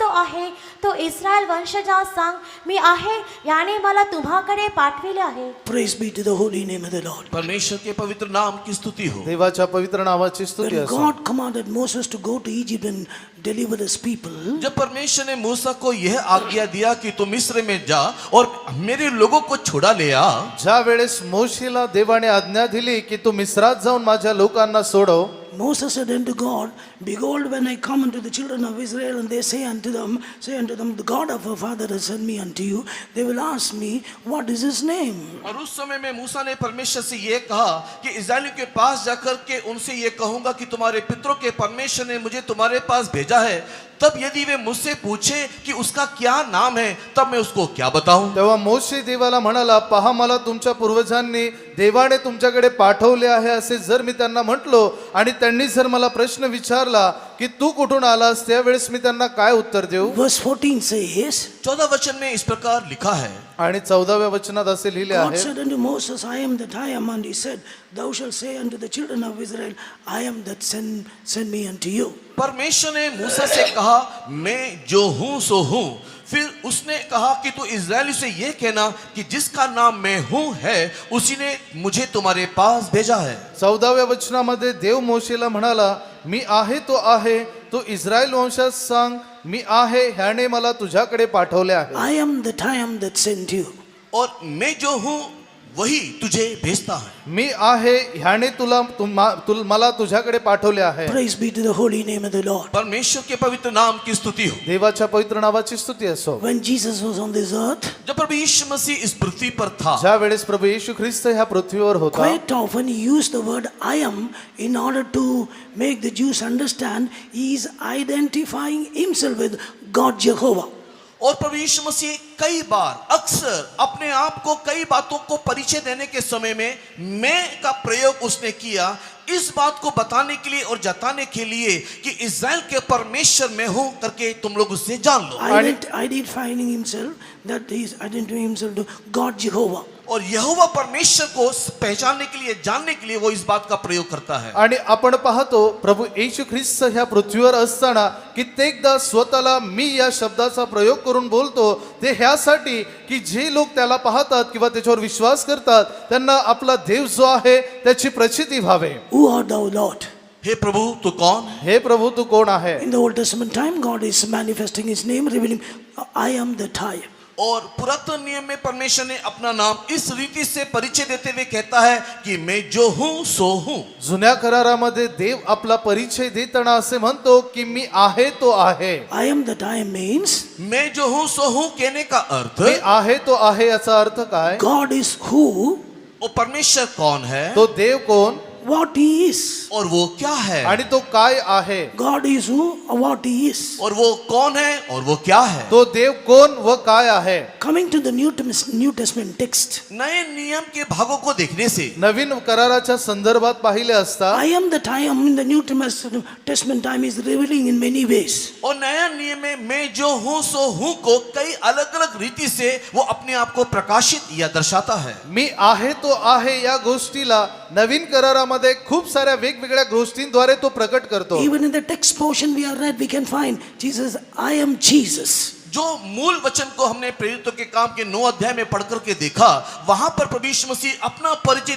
तो इस्रायल वंशजांस सांग, मी आहे, याने मला तुम्हाकडे पाठविले आहे. Praise be to the holy name of the Lord. परमेश्वर के पवित्र नाम की स्तुति हो। देवाच्या पवित्र नावाची स्तुती When असो. God commanded Moses to go to Egypt and deliver his people, जब परमेश्वर ने मूसा को यह आज्ञा दिया कि तू मिस्र में जा और मेरे लोगों को छुड़ा ले आ, ज्या वेळेस मोशेला देवाने आज्ञा दिली की तू मिस्रात जाऊन माझ्या लोकांना सोडव, Moses said unto God, behold, when I come unto the children of Israel and they say unto them, the God of our father has sent me unto you, they will ask me, what is his name? और उस समय में मूसा ने परमेश्वर से ये कहा कि इस्राएलियों के pass जाकर के उनसे ये कहूंगा कि तुम्हारे पितरों के परमेश्वर ने मुझे तुम्हारे पास भेजा है, तब यदि वे मुझसे पूछे कि उसका क्या नाम है, तब मैं उसको क्या बताऊं? तेव्हा मोशे देवाला म्हणाला, पहा मला तुमच्या पूर्वजांनी देवाने तुमच्याकडे पाठवले आहे असे जर मी त्यांना म्हटलो आणि त्यांनी जर मला प्रश्न विचारला की तू कुठून आलास, त्यावेळेस मी त्यांना काय उत्तर देऊ? Verse 14 says, 14 वचन में इस प्रकार लिखा है, आणि 14व्या वचनात असे लिहिले God आहे, said unto Moses, I am that I am, and he said, Thou shalt say unto the children of Israel, I am that send me unto you. परमेश्वर ने मूसा से कहा मैं जो हूं सो हूं। फिर उसने कहा कि तू इस्राएली से यह कहना कि जिसका नाम मैं हूं है उसी ने मुझे तुम्हारे पास भेजा है। 14व्या वचनामध्ये देव मोशेला म्हणाला, मी आहे तो आहे, तो इस्रायल वंशास सांग, मी आहे ह्याने मला तुझ्याकडे पाठवले आहे. I am that sent you. और मैं जो हूं वही तुझे भेजता है। मी आहे ह्याने मला तुझ्याकडे पाठवले आहे. Praise be to the holy name of the Lord. परमेश्वर के पवित्र नाम की स्तुति हो। देवाच्या पवित्र नावाची स्तुती असो. When Jesus was on this earth, जब प्रभु यीशु मसीह इस पृथ्वी पर था, ज्या वेळेस प्रभू येशू ख्रिस्त ह्या पृथ्वीवर होता, quite often he used the word I am in order to make the Jews understand he is identifying himself with God Jehovah. और प्रभु यीशु मसीह कई बार अक्सर अपने आप को कई बातों को परिचय देने के समय में मैं का प्रयोग उसने किया, इस बात को बताने के लिए और जताने के लिए कि इस्राएल के परमेश्वर में हूं करके तुम लोग उससे जान low. Identifying himself, that he is identifying himself to God Jehovah. और यहोवा परमेश्वर को पहचानने के लिए, जानने के लिए वो इस बात का प्रयोग करता है। आणि आपण पाहतो प्रभू येशू ख्रिस्त ह्या पृथ्वीवर असताना कित्येकदा स्वतःला मी या शब्दाचा प्रयोग करून बोलतो, ते ह्यासाठी की जे लोक त्याला पाहतात किंवा त्याच्यावर विश्वास करतात त्यांना आपला देव जो आहे त्याची प्रचिती व्हावे. Who art thou, Lord? हे प्रभु तू कौन है? हे प्रभू तू कोण आहे? In the Old Testament time, God is manifesting his name, revealing, I am that I am. और पुरातन नियम में परमेश्वर ने अपना नाम इस रीति से परिचय देते हुए कहता है कि मैं जो हूं सो हूं। जुन्या करारामध्ये देव आपला परिचय देताना असे म्हणतो की मी आहे तो आहे. I am that I am means मैं जो हूं सो हूं कहने का अर्थ, मी आहे तो आहे याचा अर्थ काय? God is who, वो परमेश्वर कौन है तो देव कोण what he is. और वो क्या है, आणि तो काय आहे. God is who, what he is. और वो कौन है और वो क्या है। तो देव कोण व काय आहे. Coming to the New Testament text, नए नियम के भागों को देखने से नवीन कराराच्या संदर्भात पाहिले असता I am that I am in the New Testament time is revealing in many ways. और नया नियम में मैं जो हूं सो हूं को कई अलग अलग रीति से वो अपने आप को प्रकाशित या दर्शाता है। मी आहे तो आहे या गोष्टीला नवीन करारामध्ये खूप साऱ्या वेगवेगळ्या गोष्टींद्वारे तो प्रकट करतो. Even in the text portion we are read, we can find Jesus, I am Jesus. जो मूल वचन को हमने प्रेरितों के काम के 9 अध्याय में पढ़ करके देखा, वहां पर प्रभु यीशु मसीह अपना परिचय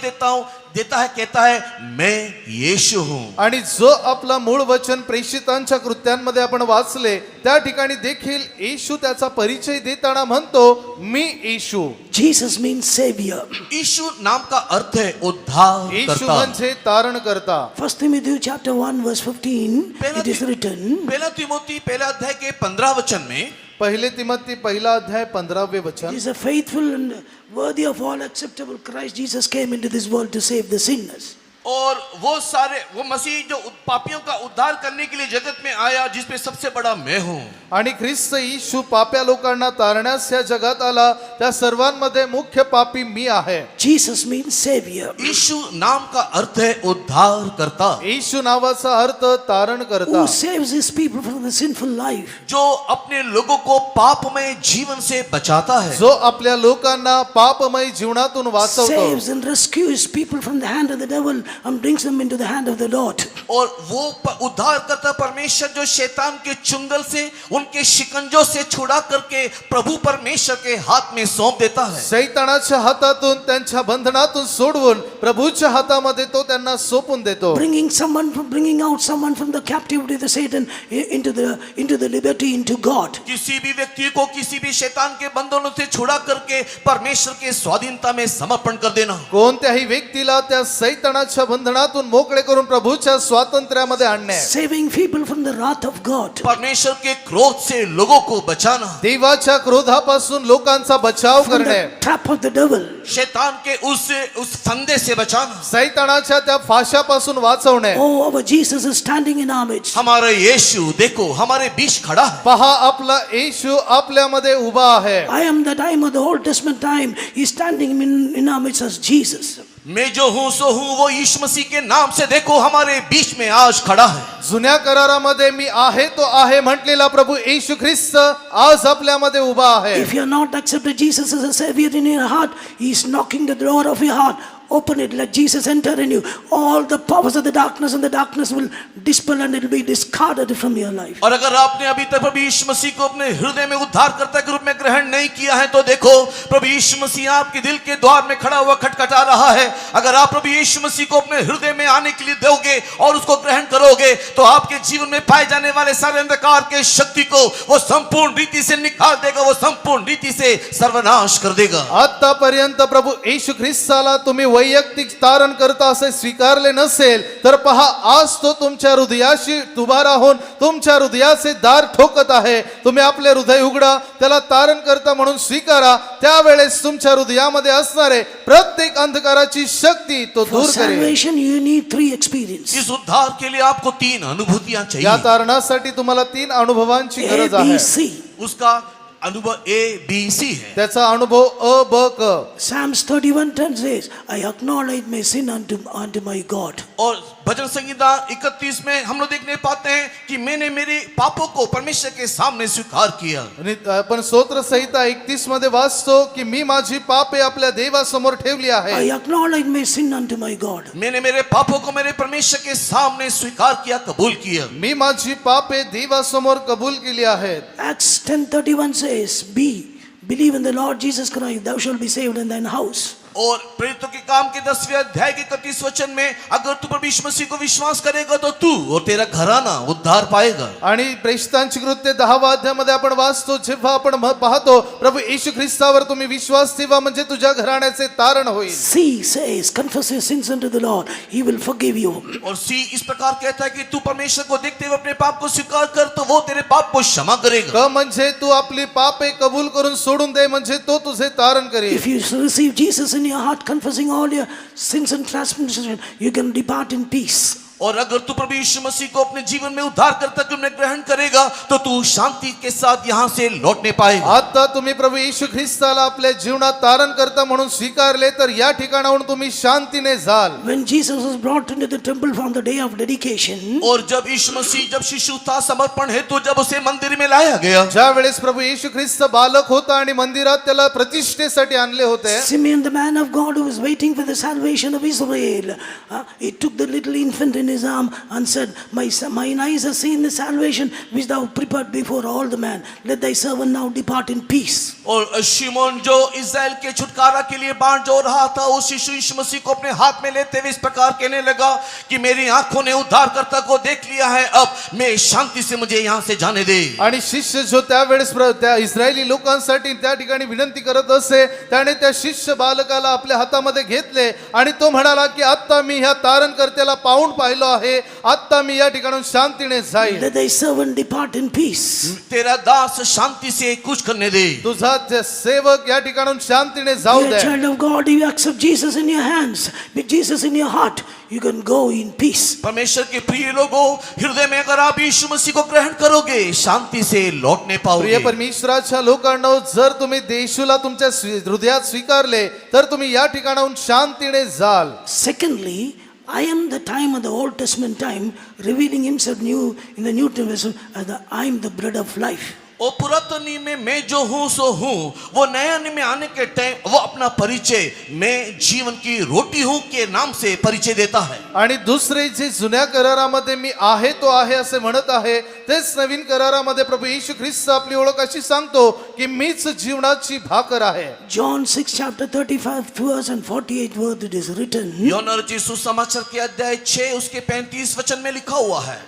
देता है, कहता है मैं यीशु हूं। आणि जो आपला मूळ वचन प्रेषितांच्या कृत्यांमध्ये आपण वाचले त्या ठिकाणी देखील येशू त्याचा परिचय देताना म्हणतो मी येशू. Jesus means savior. यीशु नाम का अर्थ है उद्धार येशू करता। म्हणजे तारण करता. 1 Timothy chapter 1 verse 15, it is written, पहला तिमोथी पहला अध्याय के 15 वचन में, पहिले तिमोथी पहिला अध्याय 15वे He वचन, is a faithful and worthy of all acceptable Christ Jesus came into this world to save the sinners. और वो मसीह जो पापियों का उद्धार करने के लिए जगत में आया, जिसमें सबसे बड़ा मैं हूं। आणि ख्रिस्त येशू पाप्या लोकांना तारण्यास या जगात आला, त्या सर्वांमध्ये मुख्य पापी मी आहे. Jesus means savior. यीशु नाम का अर्थ है उद्धार करता। येशू नावाचा अर्थ तारण करता. Who saves his people from the sinful life. जो अपने लोगों को पापमय जीवन से बचाता है, जो आपल्या लोकांना पापमय जीवनातून वाचवतो. Saves and rescues people from the hand of the devil and brings them into the hand of the Lord. और वो उद्धार करता परमेश्वर जो शैतान के चुंगल से, उनके शिकंजों से छुड़ा करके प्रभु परमेश्वर के हाथ में सौंप देता है। सैतानाच्या हातातून त्यांच्या बंधनातून सोडवून प्रभूच्या हातामध्ये तो त्यांना सोपून देतो. Bringing out someone from the captivity of the Satan into the liberty into God. किसी भी व्यक्ति को किसी भी शैतान के बंधनों से छुड़ा करके परमेश्वर के स्वाधीनता में समर्पण कर देना। कोणत्याही व्यक्तीला त्या सैतानाच्या बंधनातून मोकळे करून प्रभूच्या स्वातंत्र्यामध्ये आणणे. Saving people from the wrath of God. परमेश्वर के क्रोध से लोगों को बचाना। देवाच्या क्रोधापासून लोकांचा बचाव From करणे. the trap of the devil. शैतान के उस फंदे से बचाना। सैतानाच्या त्या फाशापासून वाचवणे. Oh, our Jesus is standing in our midst. हमारा यीशु देखो हमारे बीच खड़ा है। पहा आपला येशू आपल्यामध्ये उभा आहे. I am that I am of the Old Testament time. He is standing in our midst as Jesus. मैं जो हूं सो हूं वो यीशु मसीह के नाम से देखो हमारे बीच में आज खड़ा है। जुन्या करारामध्ये मी आहे तो आहे म्हटलेला प्रभु येशू ख्रिस्त आज आपल्यामध्ये उभा आहे. If you are not accepted Jesus as a Savior in your heart, He is knocking the door of your heart. Open it, let Jesus enter in you. All the powers of the darkness will dispel and it will be discarded from your life. और अगर आपने अभी तक प्रभु यीशु मसीह को अपने हृदय में उद्धारकर्ता के रूप में ग्रहण नहीं किया है तो देखो प्रभु यीशु मसीह आपके दिल के द्वार में खड़ा हुआ खटखटा रहा है। अगर आप प्रभु यीशु मसीह को अपने हृदय में आने के लिए दोगे और उसको ग्रहण करोगे तो आपके जीवन में पाए जाने वाले सारे अंधकार के शक्ति को वो संपूर्ण रीति से निकाल देगा, वो संपूर्ण रीति से सर्वनाश कर देगा। आतापर्यंत प्रभु येशू ख्रिस्ताला तुम्ही वैयक्तिक तारण करता असे स्वीकारले नसेल तर पहा आज तो तुमच्या हृदयाशी उभा राहून तुमच्या हृदयाचे दार ठोकत आहे. तुम्ही आपले हृदय उघडा, त्याला तारण करता म्हणून स्वीकारा. त्यावेळेस तुमच्या हृदयामध्ये असणारे प्रत्येक अंधकाराची शक्ती तो For दूर करेल. salvation, you need 3 experiences. इस उद्धार के लिए आपको 3 अनुभूतियां या चाहिए। कारणासाठी तुम्हाला 3 अनुभवांची A, गरज B, आहे. C. उसका अनुभव ABC है। त्याचा अनुभव अ ब क. Psalms 31:10 says, I acknowledge my sin unto my God. और भजन संहिता 31 में हम लोग देखने पाते हैं कि मैंने मेरे पापों को परमेश्वर के सामने स्वीकार किया। आणि आपण स्तोत्र संहिता 31 मध्ये वाचतो की मी माझी पापे आपल्या देवासमोर ठेवली आहे. I acknowledge my sin unto my God. मैंने मेरे पापों को मेरे परमेश्वर के सामने स्वीकार किया, कबूल किया। मी माझी पापे देवासमोर कबूल केली आहेत. Acts 10:31 says, believe in the Lord Jesus Christ, thou shalt be saved in thine house. और प्रेरितों के काम के 10वें अध्याय के 31 वचन में अगर तू प्रभु यीशु मसीह को विश्वास करेगा तो तू और तेरा घराना उद्धार पाएगा। आणि प्रेषितांची कृत्य 10व्या अध्यायामध्ये आपण वाचतो जेव्हा आपण पाहतो प्रभु येशू ख्रिस्तावर तुम्ही विश्वास ठेवा म्हणजे तुझ्या घराण्याचे तारण होईल. C says, confess your sins unto the Lord, He will forgive you. और सी इस प्रकार कहता है कि तू परमेश्वर को देखते हुए अपने पाप को स्वीकार कर तो वो तेरे पाप को क्षमा करेगा। क म्हणजे तू आपली पापे कबूल करून सोडून दे म्हणजे तो तुझे तारण करेल. If you receive Jesus in your heart, confessing all your sins and transgressions, you can depart in peace. और अगर तू प्रभु यीशु मसीह को अपने जीवन में उद्धार करता तुमने ग्रहण करेगा तो तू शांति के साथ यहाँ से लौटने पाएगा। आता तुम्ही प्रभु येशू ख्रिस्ताला आपल्या जीवनात तारण करता म्हणून स्वीकारले तर या ठिकाणाहून तुम्ही शांतीने जाल. When Jesus was brought into the temple from the day of dedication, और जब यीशु मसीह जब शिशु था समर्पण हेतु जब उसे मंदिर में लाया गया, ज्या वेळेस प्रभु येशू ख्रिस्त बालक होता आणि मंदिरात त्याला प्रतिष्ठेसाठी आणले होते, Simeon, the man of God who was waiting for the salvation of Israel, he took the little infant in his arm and said, mine eyes have seen the salvation which thou prepared before all the man. Let thy servant now depart in peace. और शिमोन जो इस्राएल के छुटकारा के लिए बाण जो रहा था उस शिशु यीशु मसीह को अपने हाथ में लेते हुए इस प्रकार कहने लगा कि मेरी आंखों ने उद्धारकर्ता को देख लिया है, अब मैं शांति से मुझे यहाँ से जाने दे। आणि शिष्य जो त्यावेळेस त्या इस्रायली लोकांसाठी त्या ठिकाणी विनंती करत असे त्याने त्या शिष्य बालकाला आपल्या हातामध्ये घेतले आणि तो म्हणाला की आता मी ह्या तारणकर्त्याला पाहून पाहिलो आहे, आता मी या ठिकाणून शांतीने जाईल. Let thy servant depart in peace. तेरा दास शांति से कुछ करने दे। तुझा सेवक या ठिकाणून शांतीने जाऊ Dear they. child of God, if you accept Jesus in your hands, with Jesus in your heart, you can go in peace. परमेश्वर के प्रिय लोगों, हृदय में अगर आप यीशु मसीह को ग्रहण करोगे शांति से लौटने प्रिय पाओगे। परमेश्वराच्या लोकांनो, जर तुम्ही येशूला तुमच्या हृदयात स्वीकारले तर तुम्ही या ठिकाणाहून शांतीने जाल. Secondly, I am the time of the Old Testament time, revealing himself new in the New Testament as I am the bread of life. और पुरातन नियम में मैं जो हूँ सो हूँ, वो नया नियम में आने के टाइम वो अपना परिचय मैं जीवन की रोटी हूँ के नाम से परिचय देता है। आणि दुसरे जे जुन्या करारामध्ये मी आहे तो आहे असे म्हणत आहे तेच नवीन करारामध्ये प्रभू येशू ख्रिस्त आपली ओळख अशी सांगतो की मीच जीवनाची भाकर आहे. John 6 chapter 35 verse and 48 word it is written. यूहन्ना रचित सुसमाचार के अध्याय 6 उसके 35 वचन में लिखा हुआ है।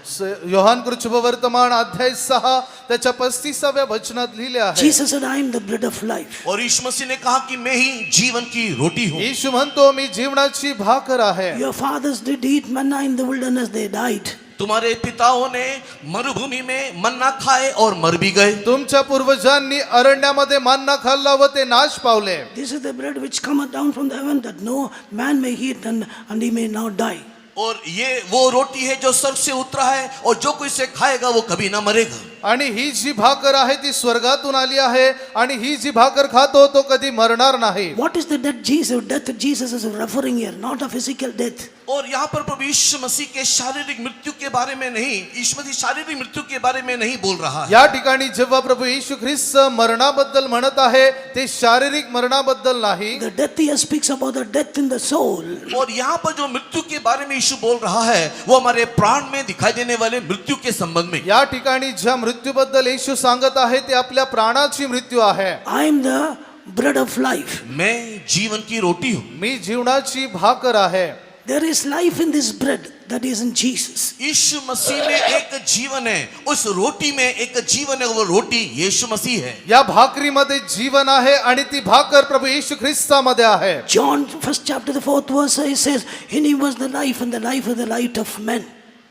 योहान कृत वर्तमान अध्याय 6 त्याच्या 35व्या वचनात लिहिले आहे. Jesus said, I am the bread of life. और यीशु मसीह ने कहा कि मैं ही जीवन की रोटी हूँ। येशू म्हणतो मी जीवनाची भाकर आहे. Your fathers did eat manna in the wilderness, they died. तुम्हारे पिताओं ने मरुभूमि में मन्ना खाए और मर भी गए। तुमच्या पूर्वजांनी अरण्यामध्ये मन्ना खाल्ला व ते नाश पावले. This is the bread which cometh down from the heaven, that no man may eat and he may not die. और ये वो रोटी है जो स्वर्ग से उतरा है, और जो कोई इसे खाएगा वो कभी ना मरेगा। आणि ही जी भाकर आहे ती स्वर्गातून आली आहे आणि ही जी भाकर खातो तो कधी मरणार नाही. What is the death Jesus is referring here, not a physical death. और यहाँ पर प्रभु यीशु मसीह के शारीरिक मृत्यु के बारे में नहीं, यीशु मसीह शारीरिक मृत्यु के बारे में नहीं बोल रहा है। या ठिकाणी जेव्हा प्रभु येशू ख्रिस्त मरणाबद्दल म्हणत आहे ते शारीरिक मरणाबद्दल नाही. The death here speaks about the death in the soul. और यहाँ पर जो मृत्यु के बारे में यीशु बोल रहा है वो हमारे प्राण में दिखाई देने वाले मृत्यु के संबंध में। या ठिकाणी ज्या मृत्यूबद्दल येशू सांगत आहे ते आपल्या प्राणाची मृत्यू आहे. I am the bread of life. मैं जीवन की रोटी हूँ। मी जीवनाची भाकर आहे. There is life in this bread that is in Jesus. यीशु मसीह में एक जीवन है, उस रोटी में एक जीवन है, वो रोटी यीशु मसीह है। या भाकरीमध्ये जीवन आहे आणि ती भाकर प्रभु येशू ख्रिस्तामध्ये आहे. John 1st chapter the 4th verse it says, in him was the life and the life was the light of men.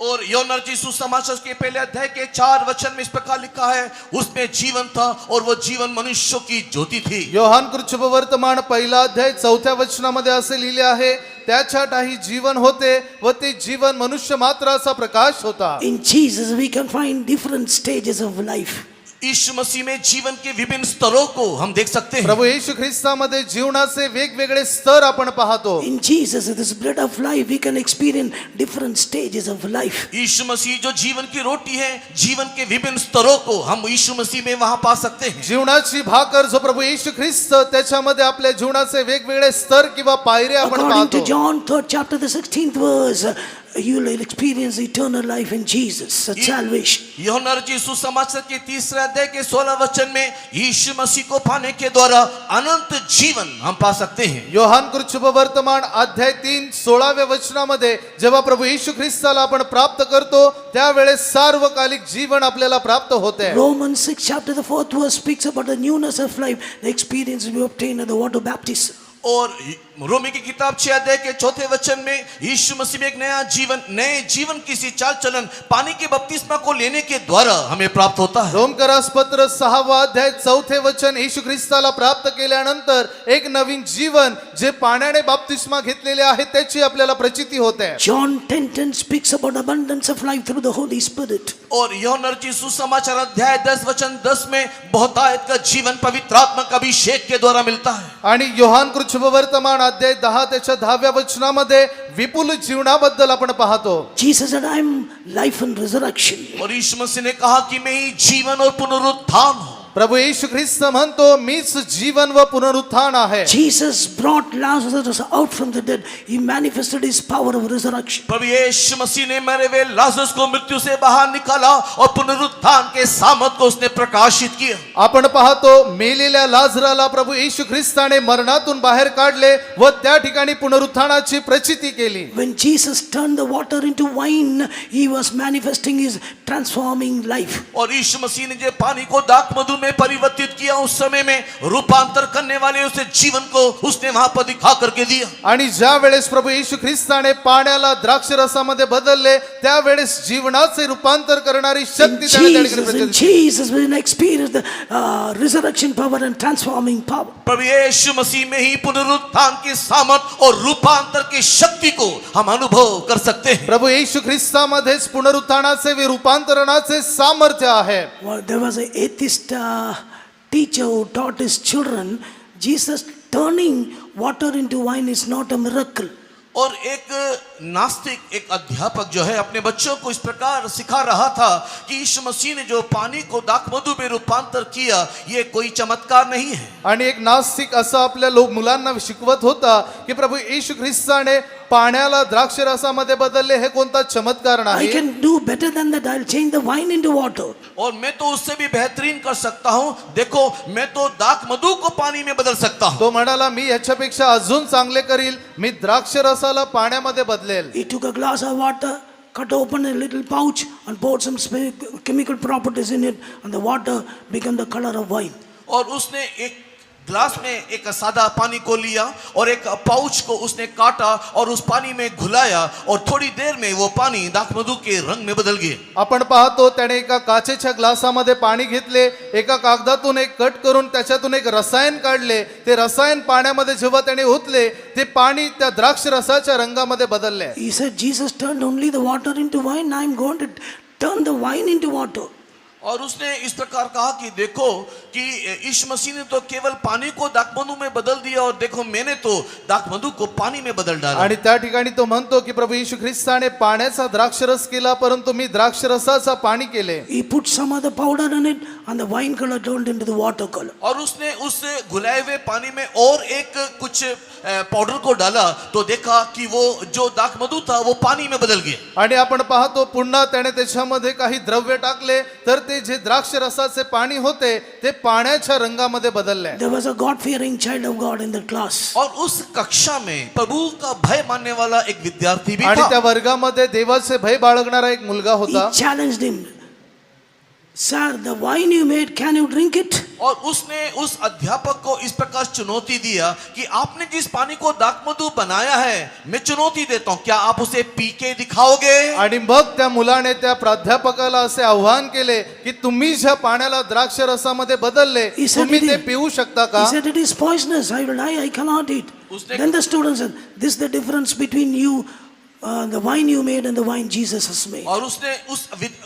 और यूहन्ना रचित सुसमाचार के पहले अध्याय के 4 वचन में इस प्रकार लिखा है, उसमें जीवन था और वो जीवन मनुष्यों की ज्योति थी। योहान कृत वर्तमान पहिला अध्याय 4थ्या वचनामध्ये असे लिहिले आहे, त्याच्या ठाई जीवन होते व ते जीवन मनुष्य मात्राचा प्रकाश होता. In Jesus we can find different stages of life. यीशु मसीह में जीवन के विभिन्न स्तरों को हम देख सकते हैं। प्रभु येशू ख्रिस्तामध्ये जीवनाचे वेगवेगळे स्तर आपण पाहतो. In Jesus, this bread of life, we can experience different stages of life. यीशु मसीह जो जीवन की रोटी है, जीवन के विभिन्न स्तरों को हम यीशु मसीह में वहां पा सकते हैं। जीवनाची भाकर जो प्रभु येशू ख्रिस्त त्याच्यामध्ये आपल्या जीवनाचे वेगवेगळे स्तर किंवा पायऱ्या आपण According to पाहतो. John 3rd chapter the 16th verse, you will experience eternal life in Jesus, salvation. यूहन्ना रचित सुसमाचार के 3रे अध्याय के 16 वचन में यीशु मसीह को पाने के द्वारा अनंत जीवन हम पा सकते हैं। योहान कृत वर्तमान अध्याय 3 16व्या वचनामध्ये जेव्हा प्रभु येशू ख्रिस्ताला आपण प्राप्त करतो त्यावेळेस सार्वकालिक जीवन आपल्याला प्राप्त होते. Romans 6 chapter the 4th verse speaks about the newness of life, the experience we obtain at the water baptism. और रोमी की किताब 6 अध्याय के 4थे वचन में यीशु मसीह में एक नए जीवन की चाल चलन पानी के बपतिस्मा को लेने के द्वारा हमें प्राप्त होता है। रोमकरास पत्र 6वा अध्याय 4थे वचन येशू ख्रिस्ताला प्राप्त केल्यानंतर एक नवीन जीवन जे पाण्याने बपतिस्मा घेतलेले आहे त्याची आपल्याला प्रचिती होते. John 10:10 speaks about abundance of life through the Holy Spirit. और यूहन्ना रचित सुसमाचार अध्याय 10 वचन 10 में बहुतायत का जीवन पवित्र आत्मा का अभिषेक के द्वारा मिलता है. आणि योहान कृत वर्तमान अध्याय 10 त्याच्या 10व्या वचनामध्ये विपुल जीवनाबद्दल आपण पाहतो. Jesus said, I am life and resurrection. और यीशु मसीह ने कहा कि मैं ही जीवन और पुनरुत्थान हूँ। प्रभु येशू ख्रिस्त म्हणतो मीच जीवन व पुनरुत्थान आहे. Jesus brought Lazarus out from the dead. He manifested his power of resurrection. प्रभु यीशु मसीह ने मरे हुए लाजरस को मृत्यु से बाहर निकाला और पुनरुत्थान के सामर्थ को उसने प्रकाशित किया. आपण पाहतो मेलेल्या लाजराला प्रभु येशू ख्रिस्ताने मरणातून बाहेर काढले व त्या ठिकाणी पुनरुत्थानाची प्रचिती केली. When Jesus turned the water into wine, he was manifesting his transforming life. और यीशु मसीह ने जो पानी को दाख मधु में परिवर्तित किया उस समय में रूपांतर करने वाले उसे जीवन को उसने वहां पर दिखा करके दिया. आणि ज्या वेळेस प्रभु येशू ख्रिस्ताने पाण्याला द्राक्षरसामध्ये बदलले त्यावेळेस जीवनाचे रूपांतर करणारी शक्ती त्याने त्या ठिकाणी In प्रचिती केली. Jesus we can experience the resurrection power and transforming power. प्रभु यीशु मसीह में ही पुनरुत्थान की सामर्थ और रूपांतर की शक्ति को हम अनुभव कर सकते हैं. प्रभु येशू ख्रिस्तामध्येच पुनरुत्थानाचे व रूपांतरणाचे सामर्थ्य आहे. Well, there was an atheist teacher who taught his children, Jesus turning water into wine is not a miracle. और एक नास्तिक एक अध्यापक जो है अपने बच्चों को इस प्रकार सिखा रहा था कि यीशु मसीह ने जो पानी को दाखमधु में रूपांतर किया ये कोई चमत्कार नहीं है. आणि एक नास्तिक असं आपल्या मुलांना शिकवत होता की प्रभु येशू ख्रिस्ताने पाण्याला द्राक्षरसामध्ये बदलले हे कोणता चमत्कार I नाही. can do better than that. I'll change the wine into water. और मैं तो उससे भी बेहतरीन कर सकता हूँ. देखो मैं तो दाखमधु को पानी में बदल सकता हूँ. तो म्हणाला मी ह्याच्यापेक्षा अजून चांगले करील, मी द्राक्षरसाला पाण्यामध्ये बदलेल. He took a glass of water, cut open a little pouch and poured some chemical properties in it, and the water became the color of wine. और उसने एक ग्लास में एक सादा पानी को लिया और एक पाउच को उसने काटा और उस पानी में घुलाया और थोड़ी देर में वो पानी दाखमधु के रंग में बदल गए. आपण पाहतो त्याने एका काचेच्या ग्लासामध्ये पाणी घेतले, एका कागदातून एक कट करून त्याच्यातून एक रसायन काढले. ते रसायन पाण्यामध्ये जेव्हा त्याने ओतले, ते पाणी त्या द्राक्ष रसाच्या रंगामध्ये बदलले. He said, Jesus turned only the water into wine. I'm going to turn the wine into water. और उसने इस प्रकार कहा कि देखो कि यीशु मसीह ने तो केवल पानी को दाखमधु में बदल दिया और देखो मैंने तो दाखमधु को पानी में बदल डाला. आणि त्या ठिकाणी तो म्हणतो की प्रभू येशू ख्रिस्ताने पाण्याचा द्राक्षरस केला, परंतु मी द्राक्षरसाचा पाणी केले. He put some other powder in it and the wine color turned into the water color. और उसने उस घुलाए हुए पानी में और एक कुछ पाउडर को डाला तो देखा कि वो जो दाखमधु था वो पानी में बदल गया. आणि आपण पाहतो पुन्हा त्याने त्याच्यामध्ये काही द्रव्य टाकले, तर ते जे द्राक्ष रसाचे पाणी होते ते पाण्याच्या रंगामध्ये बदलले. There was a God-fearing child of God in the class. और उस कक्षा में प्रभु का भय मानने वाला एक विद्यार्थी भी आणि त्या था. वर्गामध्ये देवाचे भय बाळगणारा एक मुलगा होता. He challenged him. Sir, the wine you made, can you drink it? और उसने उस अध्यापक को इस प्रकार चुनौती दिया कि आपने जिस पानी को दाखमधु बनाया है, मैं चुनौती देता हूं, क्या आप उसे पी के दिखाओगे? आणि मग त्या मुलाने त्या प्राध्यापकाला असे आव्हान केले की तुम्ही ज्या पाण्याला द्राक्ष रसामध्ये बदलले, He said तुम्ही it ते is- पिऊ शकता He का? said, it is poisonous. I will die. I cannot eat. उसने- Then the student said, this is the difference between you, the wine you made and the wine Jesus has made. और उसने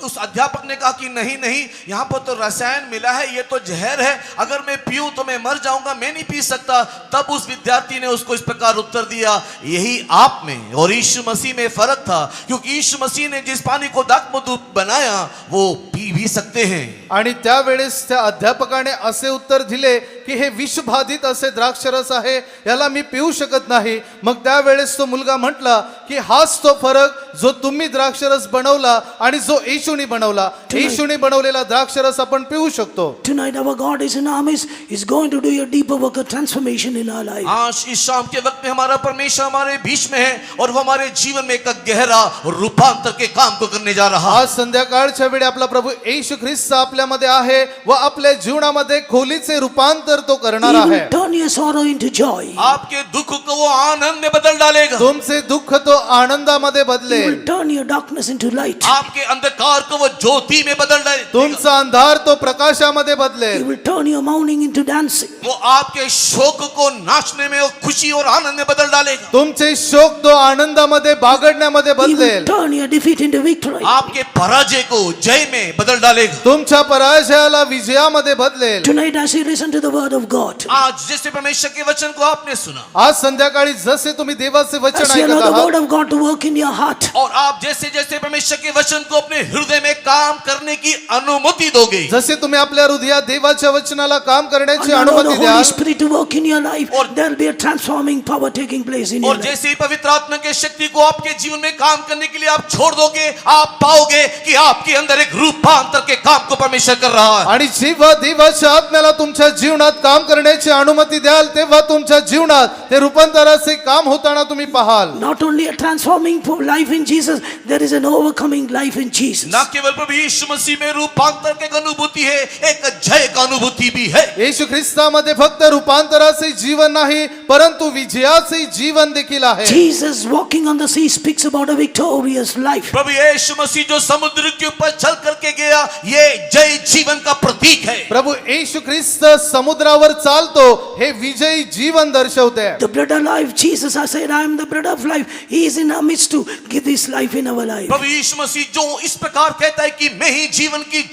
उस अध्यापक ने कहा कि नहीं नहीं, यहाँ पर तो रसायन मिला है, ये तो जहर है, अगर मैं पीऊं तो मैं मर जाऊंगा, मैं नहीं पी सकता. तब उस विद्यार्थी ने उसको इस प्रकार उत्तर दिया, यही आप में और यीशु मसीह में फर्क था, क्योंकि यीशु मसीह ने जिस पानी को दाखमधु बनाया वो पी भी सकते हैं. आणि त्यावेळेस त्या अध्यापकाने असे उत्तर दिले की हे विषबाधित असे द्राक्षरस आहे, याला मी पिऊ शकत नाही. मग त्यावेळेस तो मुलगा म्हटला की हाच तो फरक जो तुम्ही द्राक्षरस बनवला आणि जो येशूने बनवला. येशूने बनवलेला द्राक्षरस आपण पिऊ शकतो. Tonight our God is in armies. He's going to do a deeper work of transformation in our life. आज इस शाम के वक्त में हमारा परमेश्वर हमारे बीच में है और वो हमारे जीवन में एक गहरा रूपांतर के काम को करने जा रहा है. आज संध्याकाळच्या वेळी आपला प्रभु येशू ख्रिस्त आपल्यामध्ये आहे व आपल्या जीवनामध्ये खोलीचे रूपांतर तो करणार He आहे. will turn your sorrow into joy. आपके दुख को वो आनंद में बदल डालेगा. तुमचे दुःख तो आनंदामध्ये He बदलेल. will turn your darkness into light. आपके अंधकार को वो ज्योति में बदल डालेगा. तुमचा अंधार तो प्रकाशामध्ये He बदलेल. will turn your mourning into dancing. वो आपके शोक को नाचने में और खुशी और आनंद में बदल डालेगा. तुमचे शोक तो आनंदामध्ये बागडण्यामध्ये He will बदलेल. turn your defeat into victory. आपके पराजय को जय में बदल डालेगा. तुमच्या पराजयाला विजयामध्ये बदलेल. Tonight as you listen to the word of God, आज जैसे परमेश्वर के वचन को आपने सुना आज संध्याकाळी जसे तुम्ही देवाचे वचन as you ऐकत allow the आहात, word of God to work in your heart, और आप जैसे जैसे परमेश्वर के वचन को अपने हृदय में काम करने की अनुमति दोगे, जसे तुम्ही आपल्या हृदयात देवाच्या वचनाला काम करण्याची and allow the अनुमती Holy द्याल, Spirit to work in your life, और- there will be a transforming power taking place in your और life. जैसे ही पवित्र आत्मा के शक्ति को आपके जीवन में काम करने के लिए आप छोड़ दोगे, आप पाओगे कि आपके अंदर एक रूपांतर के काम को परमेश्वर कर रहा है. आणि जेव्हा देवाच्या आत्म्याला तुमच्या जीवनात काम करण्याची अनुमति द्याल, तेव्हा तुमच्या जीवनात ते रूपांतराचे काम होताना तुम्ही पाहाल. Not only a transforming life in Jesus, there is an overcoming life in Jesus. ना केवल प्रभु यीशु मसीह में रूपांतर की एक अनुभूति है, एक जय का अनुभूति भी है. येशू ख्रिस्तामध्ये फक्त रूपांतराचे जीवन नाही, परंतु विजयाचे जीवन देखील आहे. Jesus walking on the sea speaks about a victorious life. प्रभु यीशु मसीह जो समुद्र के ऊपर चल करके गया, ये जय जीवन का प्रतीक है. प्रभु येशू ख्रिस्त समुद्रावर चालतो, हे विजयी जीवन दर्शवते. The bread of life, Jesus has said, I am the bread of life. He is in our midst to give this life in our life. प्रभु यीशु मसीह जो इस प्रकार कहता है कि मैं ही जीवन की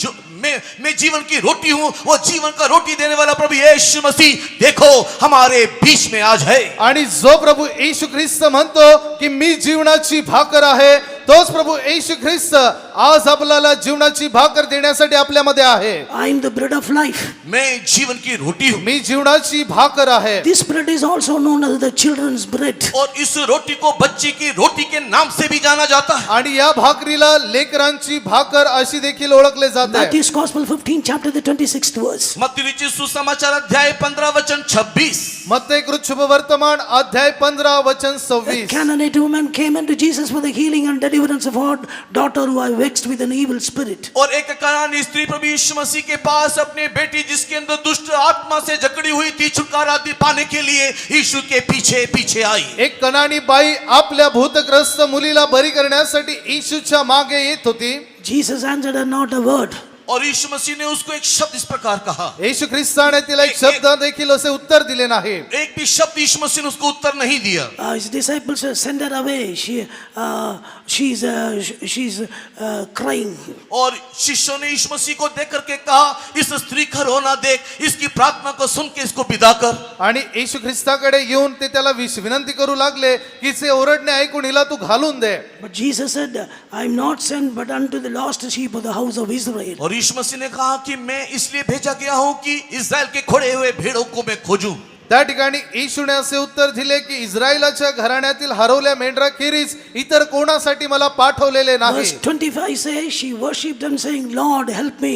मैं जीवन की रोटी हूं, वो जीवन का रोटी देने वाला प्रभु यीशु मसीह देखो हमारे बीच में आज है. आणि जो प्रभु येशू ख्रिस्त म्हणतो की मी जीवनाची भाकर आहे, तोच प्रभु येशू ख्रिस्त आज आपल्याला जीवनाची भाकर देण्यासाठी आपल्यामध्ये आहे. I am the bread of life. मैं जीवन की रोटी हूं. मी जीवनाची भाकर आहे. This bread is also known as the children's bread. और इस रोटी को बच्चे की रोटी के नाम से भी जाना जाता है. आणि या भाकरीला लेकरांची भाकर अशी देखील ओळखले जाते. Matthew's Gospel 15 chapter the 26th verse. मत्ती लिखित सुसमाचार अध्याय 15 वचन 26. मत्ते कृच्छुभ वर्तमान अध्याय 15 वचन A 26. Canaanite woman came unto Jesus for the healing and deliverance of her daughter who was vexed with an evil spirit. और एक कनानी स्त्री प्रभु यीशु मसीह के पास अपनी बेटी जिसके अंदर दुष्ट आत्मा से जकड़ी हुई थी छुटकारा पाने के लिए यीशु के पीछे पीछे आई. एक कनानी बाई आपल्या भूतग्रस्त मुलीला बरी करण्यासाठी येशूच्या मागे येत होती. Jesus answered her not a word. और यीशु मसीह ने उसको एक शब्द इस प्रकार कहा. येशू ख्रिस्ताने तिला एक शब्द देखील असे उत्तर दिले नाही. एक भी शब्द यीशु मसीह ने उसको उत्तर नहीं दिया. His disciples said, send her away. She's crying. और शिष्यों ने यीशु मसीह को देख करके कहा, इस स्त्री का रोना देख, इसकी प्रार्थना को सुन के इसको विदा कर. आणि येशू ख्रिस्ताकडे येऊन ते त्याला विनंती करू लागले की से ओरडणे ऐकून हिला तू घालून दे. But Jesus said, I am not sent but unto the lost sheep of the house of Israel. और यीशु मसीह ने कहा कि मैं इसलिए भेजा गया हूं कि इस्राएल के खोड़े हुए भेड़ों को मैं खोजूं. त्या ठिकाणी येशूने असे उत्तर दिले की इस्रायलाच्या घराण्यातील हरवल्या मेंढराखेरीज इतर कोणासाठी मला पाठवलेले नाही. Verse 25 says, she worshipped him saying, Lord, help me.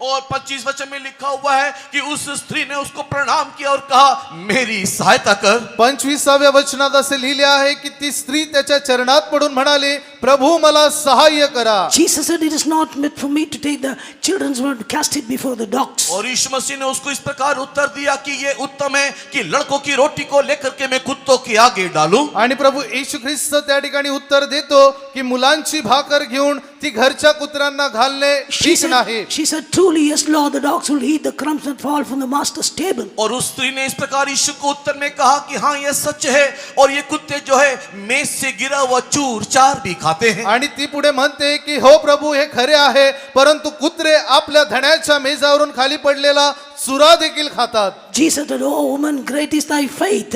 और 25 वचन में लिखा हुआ है कि उस स्त्री ने उसको प्रणाम किया और कहा, मेरी सहायता कर. 25व्या वचनात असे लिहिले आहे की ती स्त्री त्याच्या चरणात पडून म्हणाली, प्रभू मला सहाय्य करा. Jesus said, it is not meant for me to take the children's word, cast it before the dogs. और यीशु मसीह ने उसको इस प्रकार उत्तर दिया कि ये उत्तम है कि लड़कों की रोटी को लेकर के मैं कुत्तों के आगे डालूं. आणि प्रभू येशू ख्रिस्त त्या ठिकाणी उत्तर देतो की मुलांची भाकर घेऊन ती घरच्या कुत्र्यांना घालणे ठीक नाही. She said, truly, yes, Lord, the dogs will eat the crumbs that fall from the master's table. और उस स्त्री ने इस प्रकार यीशु को उत्तर में कहा कि हाँ यह सच है और ये कुत्ते जो है मेज से गिरा हुआ चूर चार भी खाते हैं. आणि ती पुढे म्हणते की हो प्रभू हे खरे आहे, परंतु कुत्रे आपल्या धण्याच्या मेजावरून खाली पडलेला चुरा देखील खातात. Jesus said, oh woman, great is thy faith.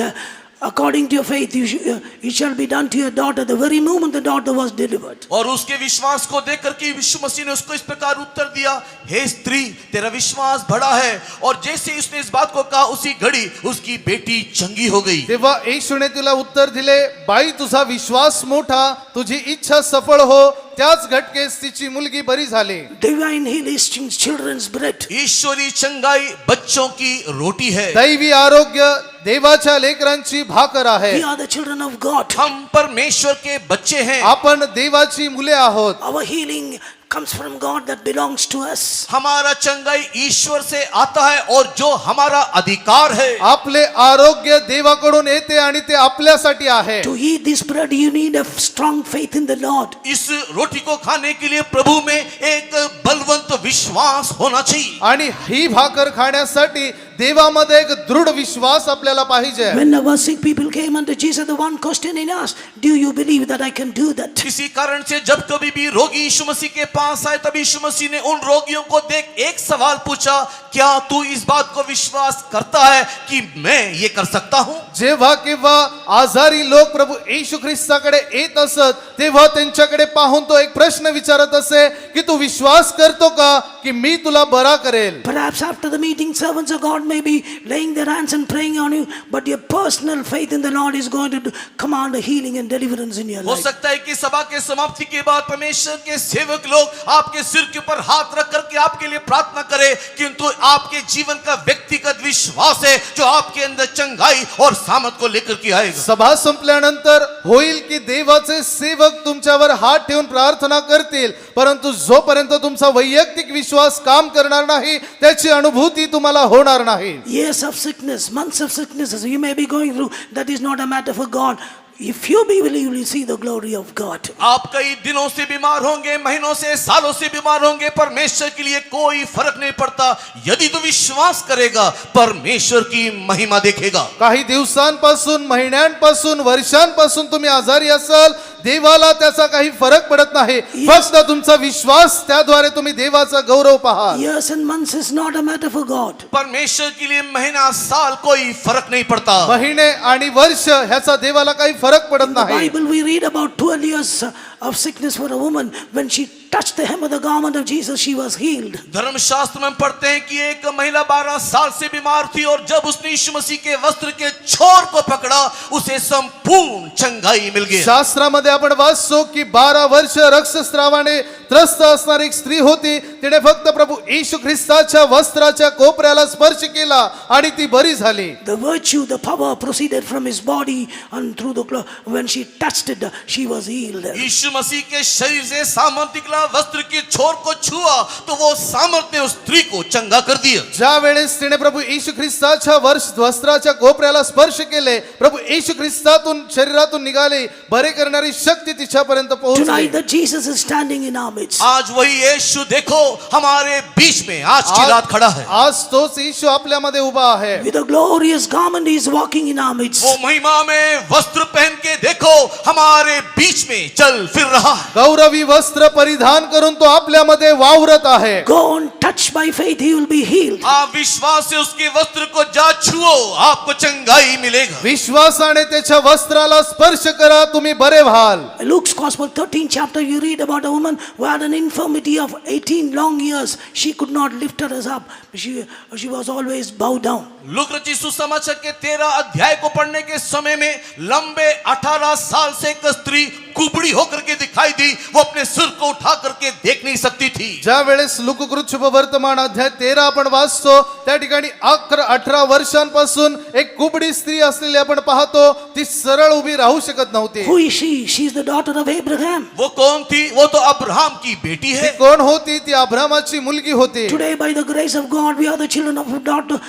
According to your faith, it shall be done to your daughter. The very moment the daughter was delivered. और उसके विश्वास को देख करके यीशु मसीह ने उसको इस प्रकार उत्तर दिया, हे स्त्री तेरा विश्वास बड़ा है. और जैसे उसने इस बात को कहा उसी घड़ी उसकी बेटी चंगी हो गई. तेव्हा येशूने तिला उत्तर दिले, बाई तुझा विश्वास मोठा, तुझी इच्छा सफळ हो. त्याच घटकेस तिची मुलगी बरी झाली. Divine healing is children's bread. ईश्वरी चंगाई बच्चों की रोटी है. दैवी आरोग्य देवाच्या लेकरांची भाकर आहे. We are the children of God. हम परमेश्वर के बच्चे हैं. आपण देवाची मुले आहोत. Our healing comes from God that belongs to us. हमारा चंगाई ईश्वर से आता है और जो हमारा अधिकार है. आपले आरोग्य देवाकडून येते आणि ते आपल्यासाठी आहे. To eat this bread, you need a strong faith in the Lord. इस रोटी को खाने के लिए प्रभु में एक बलवंत विश्वास होना चाहिए. आणि ही भाकर खाण्यासाठी देवामध्ये एक दृढ विश्वास आपल्याला पाहिजे. When our sick people came unto Jesus, the one question he asked, do you believe that I can do that? इसी कारण से जब कभी भी रोगी यीशु मसीह के पास आए तब यीशु मसीह ने उन रोगियों को देख एक सवाल पूछा, क्या तू इस बात को विश्वास करता है कि मैं ये कर सकता हूं. जेव्हा केव्हा आजारी लोक प्रभू येशू ख्रिस्ताकडे येत असत तेव्हा त्यांच्याकडे पाहून तो एक प्रश्न विचारत असे की तू विश्वास करतो का की मी तुला बरा करेल. Perhaps after the meeting, servants of God may be laying their hands and praying on you, but your personal faith in the Lord is going to command a healing and deliverance in your हो life. सकता है कि सभा के समाप्ति के बाद परमेश्वर के सेवक लोग आपके सिर के ऊपर हाथ रख करके आपके लिए प्रार्थना करें, किंतु आपके जीवन का व्यक्तिगत विश्वास है जो आपके अंदर चंगाई और सामर्थ को लेकर के आएगा. सभा संपल्यानंतर होईल की देवाचे सेवक तुमच्यावर हात ठेवून प्रार्थना करतील, परंतु जोपर्यंत तुमचा वैयक्तिक विश्वास काम करणार नाही त्याची अनुभूती तुम्हाला होणार नाही. Years of sickness, months of sicknesses you may be going through, that is not a matter for God. If you believe, you will see the glory of God. आप कई दिनों से बीमार होंगे, महीनों से, सालों से बीमार होंगे, परमेश्वर के लिए कोई फर्क नहीं पड़ता. यदि तू विश्वास करेगा परमेश्वर की महिमा देखेगा. काही दिवसांपासून, महिन्यांपासून, वर्षांपासून तुम्ही आजारी असाल, देवाला त्याचा काही फरक पडत नाही. फक्त तुमचा विश्वास त्याद्वारे तुम्ही देवाचा गौरव पहा. Years and months is not a matter for God. परमेश्वर के लिए महीना साल कोई फर्क नहीं पड़ता. महिने आणि वर्ष ह्याचा देवाला काही फरक पडत In the नाही. Bible we read about 12 years of sickness for a woman. When she touched the hem of the garment of Jesus, she was healed. धर्मशास्त्र में हम पढ़ते हैं कि एक महिला 12 साल से बीमार थी और जब उसने यीशु मसीह के वस्त्र के छोर को पकड़ा उसे संपूर्ण चंगाई मिल गई. शास्त्रामध्ये आपण वाचतो की 12 वर्ष रक्तस्रावाने त्रस्त असणारी एक स्त्री होती. तिने फक्त प्रभू येशू ख्रिस्ताच्या वस्त्राच्या कोपऱ्याला स्पर्श केला आणि ती बरी झाली. The virtue, the power proceeded from his body, and through the when she touched it, she was healed. यीशु मसीह के शरीर से सामर्थ्य निकला, वस्त्र के छोर को छुआ तो वो सामर्थ्य उस स्त्री को चंगा कर दिया. ज्या वेळेस तिने प्रभू येशू ख्रिस्ताच्या वस्त्राच्या कोपऱ्याला स्पर्श केले, प्रभू येशू ख्रिस्तातून शरीरातून निघाले बरे करणारी शक्ती तिच्यापर्यंत पोहोचली. Tonight that Jesus is standing in our midst. आज वही यीशु देखो हमारे बीच में आज की रात खड़ा है. आज तोच येशू आपल्यामध्ये उभा आहे. With a glorious garment he is walking in our midst. वो महिमा में वस्त्र पहन के देखो हमारे बीच में चल फिर रहा है. गौरवी वस्त्र परिधान करून तो आपल्यामध्ये वावरत आहे. Go on, touch by faith, he will be healed. आप विश्वास से उसके वस्त्र को जा छुओ आपको चंगाई मिलेगा. विश्वासाने त्याच्या वस्त्राला स्पर्श करा, तुम्ही बरे व्हाल. Luke's Gospel 13th chapter, you read about a woman who had an infirmity of 18 long years. She could not lift her up. She was always bowed down. Look रचित सुसमाचार के 13 अध्याय को पढ़ने के समय में लंबे 18 साल से एक स्त्री कुबड़ी होकर के दिखाई दी. वो अपने सिर को उठा करके देख नहीं सकती थी. ज्या वेळेस लूककृत शुभवर्तमान अध्याय 13 आपण वाचतो त्या ठिकाणी 18 वर्षांपासून एक कुबडी स्त्री असलेली आपण पाहतो. ती सरळ उभी राहू शकत नव्हती. Who is she? She is the daughter of Abraham. वो कौन थी? वो तो अब्राहम की बेटी ती है. कोण होती? ती अब्रामाची मुलगी होती. Today, by the grace of God, we are the children of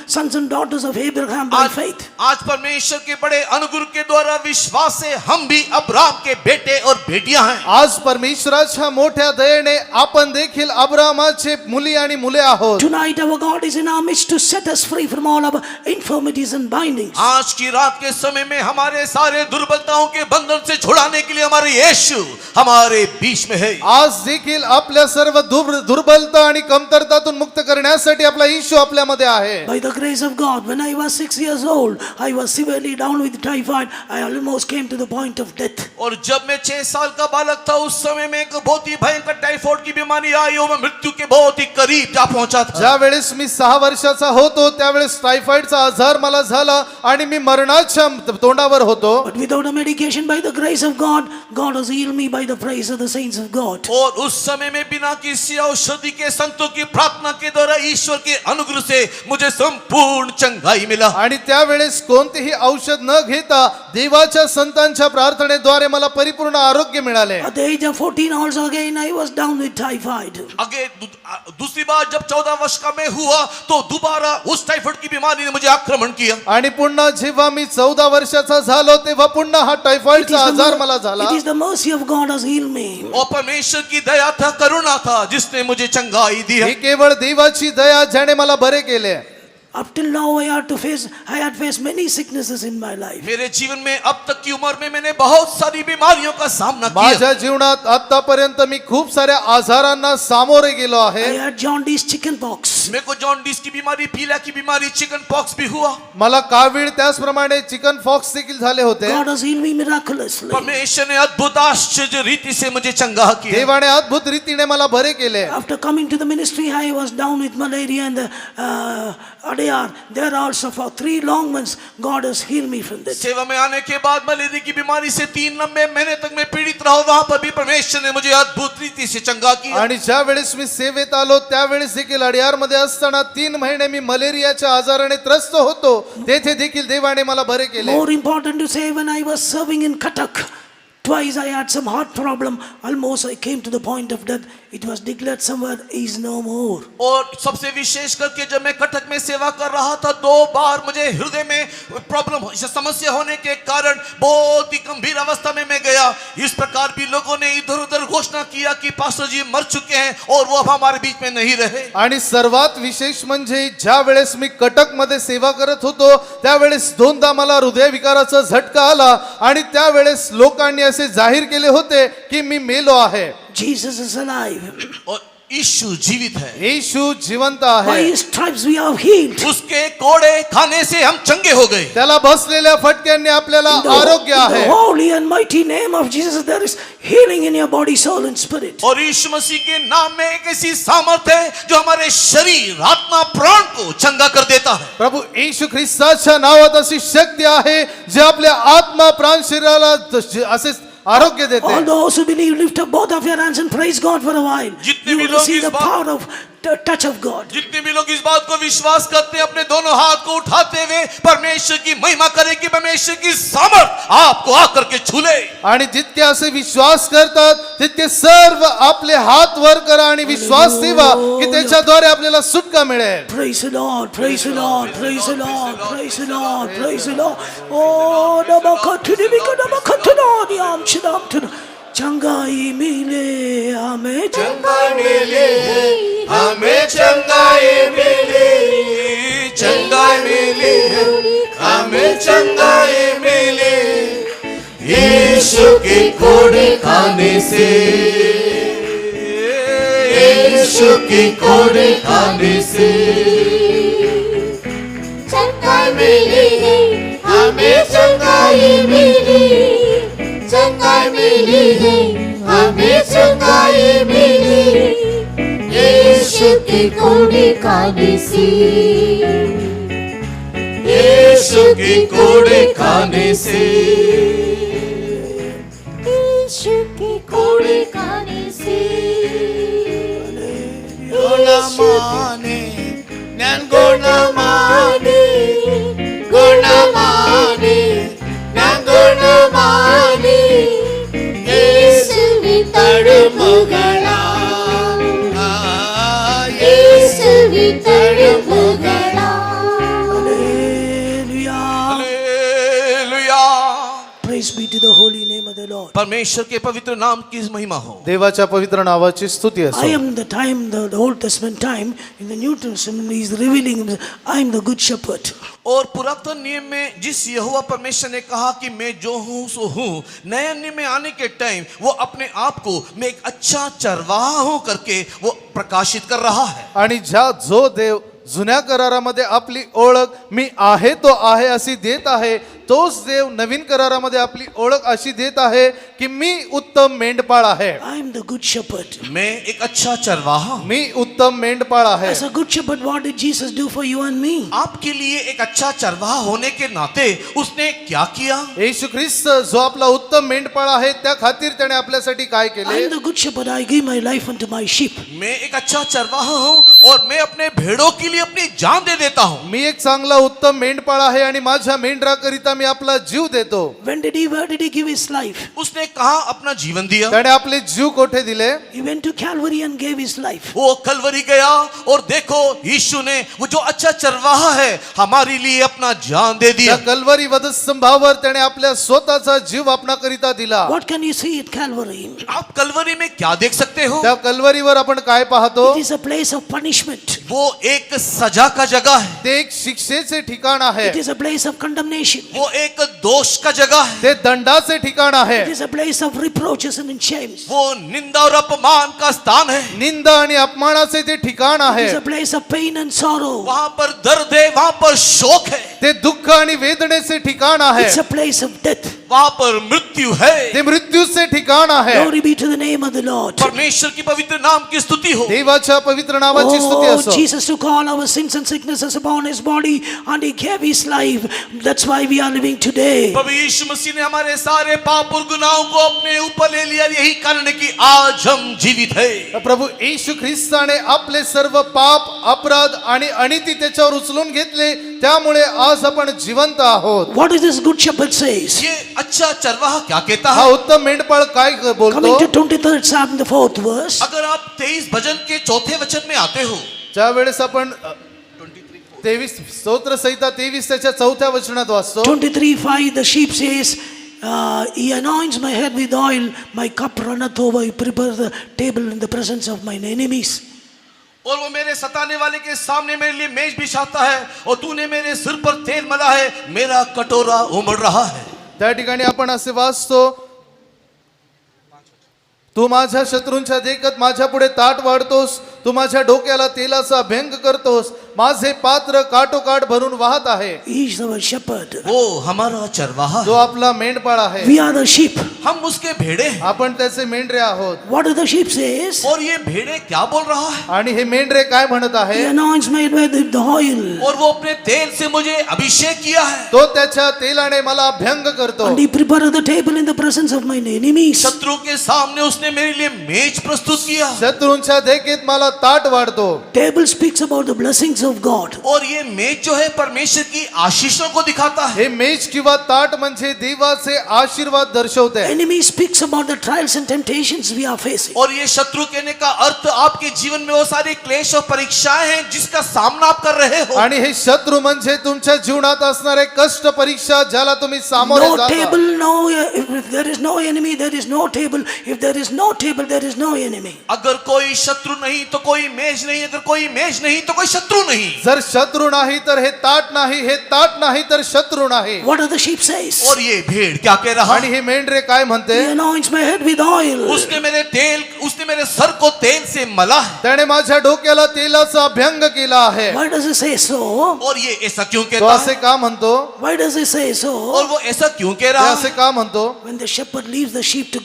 sons and daughters of Abraham by faith. आज परमेश्वर के बड़े अनुग्रह के द्वारा विश्वास से हम भी अब्राहम के बेटे और बेटियां हैं. आज परमेश्वराच्या मोठ्या दयेने आपण देखील अब्रामाचे मुली आणि मुले आहोत. Tonight, our God is in our midst to set us free from all our infirmities and bindings. आज की रात के समय में हमारे सारे दुर्बलताओं के बंधन से छुड़ाने के लिए हमारे यीशु हमारे बीच में है. आज देखील आपल्या सर्व दुर्बलता आणि कमतरतातून मुक्त करण्यासाठी आपला येशू आपल्यामध्ये आहे. By the grace of God, when I was 6 years old, I was severely down with typhoid. I almost came to the point of death. और जब मैं 6 साल का बालक था उस समय में एक बहुत ही भयंकर टाइफाइड की बीमारी आई और मैं मृत्यु के बहुत ही करीब जा पहुंचा था. ज्या वेळेस मी 6 वर्षाचा होतो त्यावेळेस टायफॉइडचा आजार मला झाला आणि मी मरणाच्या तोंडावर होतो. But without a medication, by the grace of God, God has healed me by the praise of the saints of God. और उस समय में बिना किसी औषधि के संतों की प्रार्थना के द्वारा ईश्वर के अनुग्रह से मुझे संपूर्ण चंगाई मिला. आणि त्यावेळेस कोणतेही औषध न घेता देवाच्या संतांच्या प्रार्थनेद्वारे मला परिपूर्ण आरोग्य मिळाले. At the age of 14 also again I was down with typhoid. आगे दूसरी बार जब 14 वर्ष का मैं हुआ तो दोबारा उस टाइफाइड की बीमारी ने मुझे आक्रमण किया. आणि पुन्हा जेव्हा मी 14 वर्षाचा झालो तेव्हा पुन्हा हा टायफॉइडचा आजार मला झाला. It is the mercy of God has healed me. और परमेश्वर की दया था, करुणा था जिसने मुझे चंगाई दी है. ही केवळ देवाची दया ज्याने मला बरे केले. Up till now I had faced many sicknesses in my life. मेरे जीवन में अब तक की उम्र में मैंने बहुत सारी बीमारियों का सामना किया. माझ्या जीवनात आतापर्यंत मी खूप साऱ्या आजारांना सामोरे गेलो I आहे. had jaundice, chicken pox. मेरे को जॉन्डिस की बीमारी, पीला की बीमारी, चिकन पॉक्स भी हुआ. मला कावीळ त्याचप्रमाणे चिकन फॉक्स देखील झाले होते. God has healed me miraculously. परमेश्वर ने अद्भुत आश्चर्य रीति से मुझे चंगा किया. देवाने अद्भुत रीतीने मला बरे केले. After coming to the ministry, I was down with malaria and Adyar. There also for 3 long months, God has healed me from that. सेवा में आने के बाद मलेरिया की बीमारी से 3 लंबे महीने तक मैं पीड़ित रहा. वहां पर भी परमेश्वर ने मुझे अद्भुत रीति से चंगा किया. आणि ज्या वेळेस मी सेवेत आलो त्यावेळेस देखील अडियार मध्ये असताना 3 महिने मी मलेरियाच्या आजाराने त्रस्त होतो. तेथे देखील देवाने मला बरे केले. More important to say, when I was serving in Cuttack, twice I had some heart problem. Almost I came to the point of death. It was declared somewhere, he is no more. और सबसे विशेष करके जब मैं कटक में सेवा कर रहा था 2 बार मुझे हृदय में प्रॉब्लम, समस्या होने के कारण बहुत ही गंभीर अवस्था में मैं गया. इस प्रकार भी लोगों ने इधर उधर घोषणा किया कि पास्टर जी मर चुके हैं और वो अब हमारे बीच में नहीं रहे. आणि सर्वात विशेष म्हणजे ज्या वेळेस मी कटक मध्ये सेवा करत होतो त्यावेळेस 2दा मला हृदयविकाराचा झटका आला आणि त्यावेळेस लोकांनी असे जाहीर केले होते की मी मेलो आहे. Jesus is alive. और यीशु जीवित है, येशू जिवंत By आहे. his stripes we are healed. उसके कोड़े खाने से हम चंगे हो गए. त्याला बसलेल्या फटक्यांनी आपल्याला In the, आरोग्य in आहे. the holy and mighty name of Jesus, there is healing in your body, soul, and spirit. और यीशु मसीह के नाम में एक ऐसी सामर्थ है जो हमारे शरीर, आत्मा, प्राण को चंगा कर देता है. प्रभू येशू ख्रिस्ताच्या नावात अशी शक्ती आहे जे आपल्या आत्मा प्राण शरीराला असे आरोग्य देते. All those who believe, lift up both of your hands and praise God for a while. जितने You भी will लोग receive इस the बात- power of the touch of God. जितने भी लोग इस बात को विश्वास करते हैं, अपने दोनों हाथ को उठाते हुए परमेश्वर की महिमा करें कि परमेश्वर की सामर्थ आपको आकर के छू ले. आणि जितके असे विश्वास करतात तितके सर्व आपले हात वर करा आणि विश्वास ठेवा की त्याच्याद्वारे आपल्याला सुटका मिळेल. Praise the Lord, praise the Lord, praise the Lord, praise the Lord, praise the Lord. Oh, Namakatuni, Yam Chidam Tuna. Changai mile, Ame Changai mile, हमें चंगाई मिली, चंगाई मिली, हमें चंगाई मिली, यीशु की कोड़े खाने से, यीशु की कोड़े खाने से चंगाई मिली है, हमें चंगाई मिली, चंगाई मिली है, हमें चंगाई मिली, यीशु की कोड़े खाने से, यीशु की कोड़े खाने से, यीशु की कोड़े खाने से, गुणमाने, ज्ञान गुणमाने, गुणमाने, ज्ञान गुणमाने, यीशु वितर मुगला, यीशु वितर मुगला. Hallelujah. Hallelujah. Praise be to the holy name of the Lord. परमेश्वर के पवित्र नाम की महिमा हो. देवाच्या पवित्र नावाची स्तुती I असो. am the time, the Old Testament time, in the New Testament, he is revealing himself. I am the good shepherd. और पुरातन नियम में जिस यहोवा परमेश्वर ने कहा कि मैं जो हूँ सो हूँ, नए नियम में आने के टाइम वो अपने आप को मैं एक अच्छा चरवाहा हूँ करके वो प्रकाशित कर रहा है. आणि जो देव जुन्या करारामध्ये आपली ओळख मी आहे तो आहे अशी देत आहे, तोच देव नवीन करारामध्ये आपली ओळख अशी देत आहे की मी उत्तम मेंढपाळ आहे. I am the good shepherd. मैं एक अच्छा चरवाहा हूँ. मी उत्तम मेंढपाळ आहे. As a good shepherd, what did Jesus do for you and me? आपके लिए एक अच्छा चरवाहा होने के नाते उसने क्या किया? येशू ख्रिस्त जो आपला उत्तम मेंढपाळ आहे त्या खातीर त्याने आपल्यासाठी काय I केले. am the good shepherd. I give my life unto my sheep. मैं एक अच्छा चरवाहा हूँ और मैं अपने भेड़ों के लिए अपनी जान दे देता हूँ. मी एक चांगला उत्तम मेंढपाळ आहे आणि माझ्या मेंढराकरिता मी आपला जीव देतो. Where did he give his life? उसने कहाँ अपना जीवन दिया? त्याने आपले जीव कोठे दिले. He went to Calvary and gave his life. वो कलवरी गया और देखो यीशु ने वो जो अच्छा चरवाहा है हमारे लिए अपना जान दे दिया. त्या कल्वरी वधस्तंभावर त्याने आपल्या स्वतःचा जीव आपणाकरिता दिला. What can you see at Calvary? आप कलवरी में क्या देख सकते हो? त्या कल्वरीवर आपण काय पाहतो. It is a place of punishment. वो एक सजा का जगह है. ते एक शिक्षेचे ठिकाण आहे. It is a place of condemnation. वो एक दोष का जगह है. ते दंडाचे ठिकाण आहे. It is a place of reproaches and shames. वो निंदा और अपमान का स्थान है. निंदा आणि अपमानाचे ते ठिकाण It आहे. is a place of pain and sorrow. वहां पर दर्द है, वहां पर शोक है, ते दुःख आणि वेदनेचे ठिकाण आहे. It's a place of death. वहां पर मृत्यु है. ते मृत्यूचे ठिकाण आहे. Glory be to the name of the Lord. परमेश्वर की पवित्र नाम की स्तुति हो. देवाच्या पवित्र नावाची स्तुती Oh, असो. Jesus took all our sins and sicknesses upon his body and he gave his life. That's why we are living today. प्रभु यीशु मसीह ने हमारे सारे पाप और गुनाहों को अपने ऊपर ले लिया. यही कारण है कि आज हम जीवित है. प्रभू येशू ख्रिस्ताने आपले सर्व पाप अपराध आणि अनिती त्याच्यावर उचलून घेतले, त्यामुळे आज आपण जिवंत आहोत. What does this good shepherd says? ये अच्छा चरवाहा क्या कहता हा है? उत्तम मेंढपाळ काय Coming to बोलतो. 23rd Psalm, the 4th verse. अगर आप 23 भजन के चौथे वचन में आते हो, ज्या वेळेस आपण 23 स्तोत्र संहिता 23 त्याच्या चौथ्या वचनात वाचतो. 23:5, the sheep says, he anoints my head with oil, my cup runneth over, he prepares the table in the presence of mine enemies. और वो मेरे सताने वाले के सामने मेरे लिए मेज बिछाता है और तूने मेरे सिर पर तेल मला है, मेरा कटोरा उमड़ रहा है. त्या ठिकाणी आपण असे वाचतो तू माझ्या शत्रूंच्या देखत माझ्या पुढे ताट वाढतोस, तू माझ्या डोक्याला तेलाचा अभ्यंग करतोस, माझे पात्र काठोकाठ भरून वाहत आहे. He is our shepherd. वो हमारा चरवाहा जो है, आपला मेंढपाळ आहे. We are the sheep. हम उसके भेड़े हैं. आपण त्याचे मेंढरे आहोत. What do the sheep says? और ये भेड़े क्या बोल रहा है? आणि हे मेंढरे काय म्हणत आहे? He anoints me with the oil. और वो अपने तेल से मुझे अभिषेक किया है. तो त्याच्या तेलाने मला अभ्यंग करतो. And he prepared the table in the presence of my enemies. शत्रुओं के सामने उसने मेरे लिए मेज प्रस्तुत किया. शत्रूंच्या देखत मला ताट वाढतो. Table speaks about the blessings of God. और ये मेज जो है परमेश्वर की आशीषों को दिखाता है. हे मेज किंवा ताट म्हणजे देवाचे आशीर्वाद दर्शवते. Enemy speaks about the trials and temptations we are facing. और ये शत्रु कहने का अर्थ आपके जीवन में वो सारे क्लेश और परीक्षाएं हैं जिसका सामना आप कर रहे हो. आणि हे शत्रू म्हणजे तुमच्या जीवनात असणारे कष्ट परीक्षा ज्याला तुम्ही सामोरे No जाता. table, no. If there is no enemy, there is no table. If there is no table, there is no enemy. अगर कोई शत्रु नहीं तो कोई मेज नहीं, अगर कोई मेज नहीं तो कोई शत्रु नहीं. जर शत्रू नाही तर हे ताट नाही, हे ताट नाही तर शत्रू नाही. What do the sheep says? और ये भेड़ क्या कह रहा आणि है? हे मेंढरे काय म्हणते? He anoints my head with oil. उसने मेरे सर को तेल से मला है. त्याने माझ्या डोक्याला तेलाचा अभ्यंग केला आहे. Why does he say so? और ये ऐसा क्यों तो कहता असे है? का म्हणतो? Why does he say और so? वो ऐसा क्यों कह ते रहा असे है? का म्हणतो? When the shepherd leaves the sheep to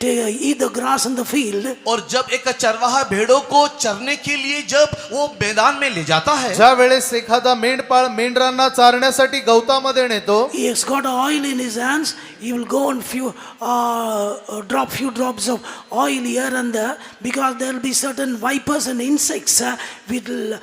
eat the grass in the field, और जब एक चरवाहा भेड़ों को चरने के लिए जब वो मैदान में ले जाता है, ज्या वेळेस एखादा मेंढपाळ मेंढरांना चारण्यासाठी गवतामध्ये नेतो, he has got oil in his hands. He will go and drop few drops of oil here and there, because there will be certain vipers and insects will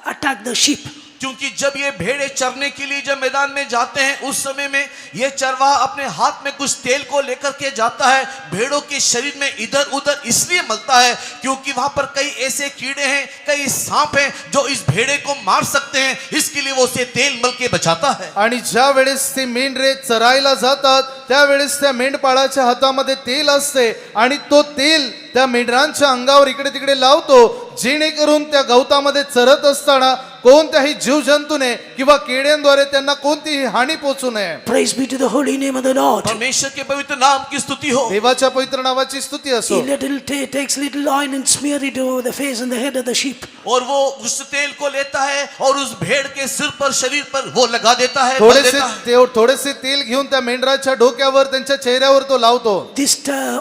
attack the sheep. क्योंकि जब ये भेड़े चरने के लिए जब मैदान में जाते हैं उस समय में ये चरवाहा अपने हाथ में कुछ तेल को लेकर के जाता है, भेड़ों के शरीर में इधर उधर इसलिए मलता है क्योंकि वहां पर कई ऐसे कीड़े हैं, कई सांप हैं जो इस भेड़े को मार सकते हैं, इसके लिए वो उसे तेल मल के बचाता है. आणि ज्या वेळेस ते मेंढरे चरायला जातात त्यावेळेस त्या मेंढपाळाच्या हातामध्ये तेल असते आणि तो तेल त्या मेंढरांच्या अंगावर इकडे तिकडे लावतो, जेणेकरून त्या गवतामध्ये चरत असताना कोणत्याही जीवजंतूने किंवा किड्यांद्वारे त्यांना कोणतीही हानी पोहोचू नये. Praise be to the holy name of the Lord. परमेश्वर के पवित्र नाम की स्तुति हो. देवाच्या पवित्र नावाची स्तुती असो. He takes little oil and smear it over the face and the head of the sheep. और वो उस तेल को लेता है और उस भेड़ के सिर पर शरीर पर वो लगा देता है, मल देता है. थोडेसे तेल घेऊन त्या मेंढराच्या डोक्यावर त्यांच्या चेहऱ्यावर तो लावतो. This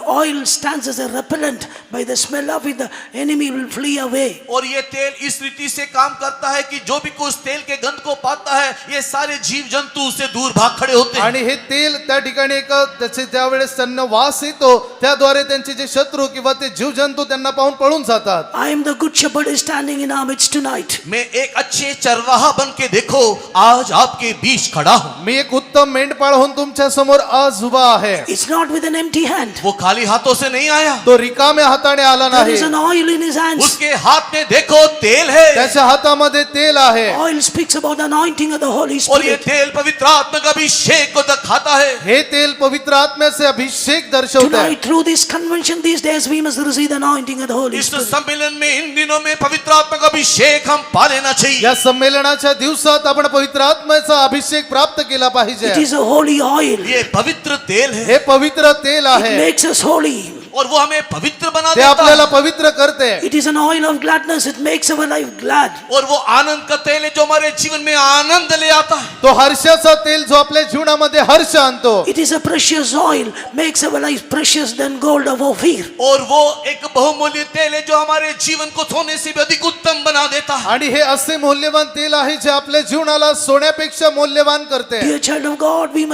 oil stands as a repellent. By the smell of it, the enemy will flee away. और ये तेल इस रीति से काम करता है कि जो भी कुछ तेल के गंध को पाता है ये सारे जीव जंतु उससे दूर भाग खड़े होते हैं. आणि हे तेल त्या ठिकाणी एक त्याचे त्यावेळेस त्यांना वास येतो, त्याद्वारे त्यांचे जे शत्रू किंवा ते जीवजंतू त्यांना पाहून पळून जातात. I am the good shepherd is standing in our midst tonight. मैं एक अच्छे चरवाहा बन के देखो आज आपके बीच खड़ा हूँ. मी एक उत्तम मेंढपाळ होऊन तुमच्या समोर आज उभा आहे. It's not with an empty hand. वो खाली हाथों से नहीं आया. तो रिकाम्या हाताने आला There नाही. is an oil in his hands. उसके हाथ में देखो तेल है. त्याच्या हातामध्ये तेल आहे. Oil speaks about the anointing of the Holy और ये Spirit. तेल पवित्र आत्मा का अभिषेक को दिखाता है. हे तेल पवित्र आत्म्याचे अभिषेक दर्शवते. Tonight, through this convention, these days, we must receive the anointing of the Holy is Spirit. सम्मेलन में इन दिनों में पवित्र आत्मा का अभिषेक हम पा लेना चाहिए. या संमेलनाच्या दिवसात आपण पवित्र आत्म्याचा अभिषेक प्राप्त केला पाहिजे. It is a holy oil. ये पवित्र तेल है हे पवित्र तेल It आहे. makes us holy. और वो हमें पवित्र बना ते देता आपल्याला है. पवित्र करते. It is an oil of gladness. It makes our life glad. और वो आनंद का तेल है जो हमारे जीवन में आनंद ले आता है. तो हर्षाचा तेल जो आपल्या जीवनामध्ये हर्ष आणतो. It is a precious oil. Makes our life precious than gold of Ophir. और वो एक बहुमूल्य तेल है जो हमारे जीवन को सोने से भी अधिक उत्तम बना देता है. आणि हे असे मौल्यवान तेल आहे जे आपल्या जीवनाला सोन्यापेक्षा मौल्यवान करते. Dear child of God, we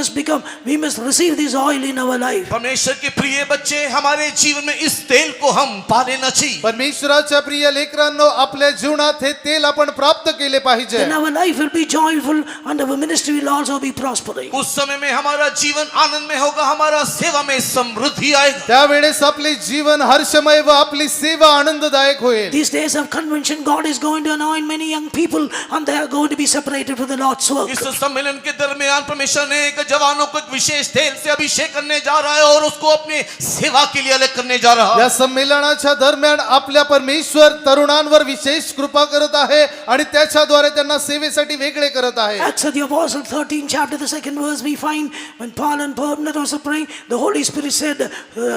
must receive this oil in our life. परमेश्वर के प्रिय बच्चे हमारे जीवन में इस तेल को हम पा लेना चाहिए. परमेश्वराच्या प्रिय लेकरांनो, आपल्या जीवनात हे तेल आपण प्राप्त केले पाहिजे. Then our life will be joyful and our ministry will also be prospering. उस समय में हमारा जीवन आनंद में होगा, हमारा सेवा में समृद्धि आएगा. त्यावेळेस आपले जीवन हर्षमय व आपली सेवा आनंददायक होईल. These days of convention, God is going to anoint many young people and they are going to be separated for the Lord's work. इस सम्मेलन के दरमियान परमेश्वर ने एक जवानों को एक विशेष तेल से अभिषेक करने जा रहा है और उसको अपने सेवा के लिए कार्यालय करने जा रहा या है। संमेलनाच्या दरम्यान आपल्या परमेश्वर तरुणांवर विशेष कृपा करत आहे आणि त्याच्याद्वारे त्यांना सेवेसाठी वेगळे करत आहे. Acts of the Apostle 13 chapter the 2nd verse we find when Paul and Barnabas were praying, the Holy Spirit said,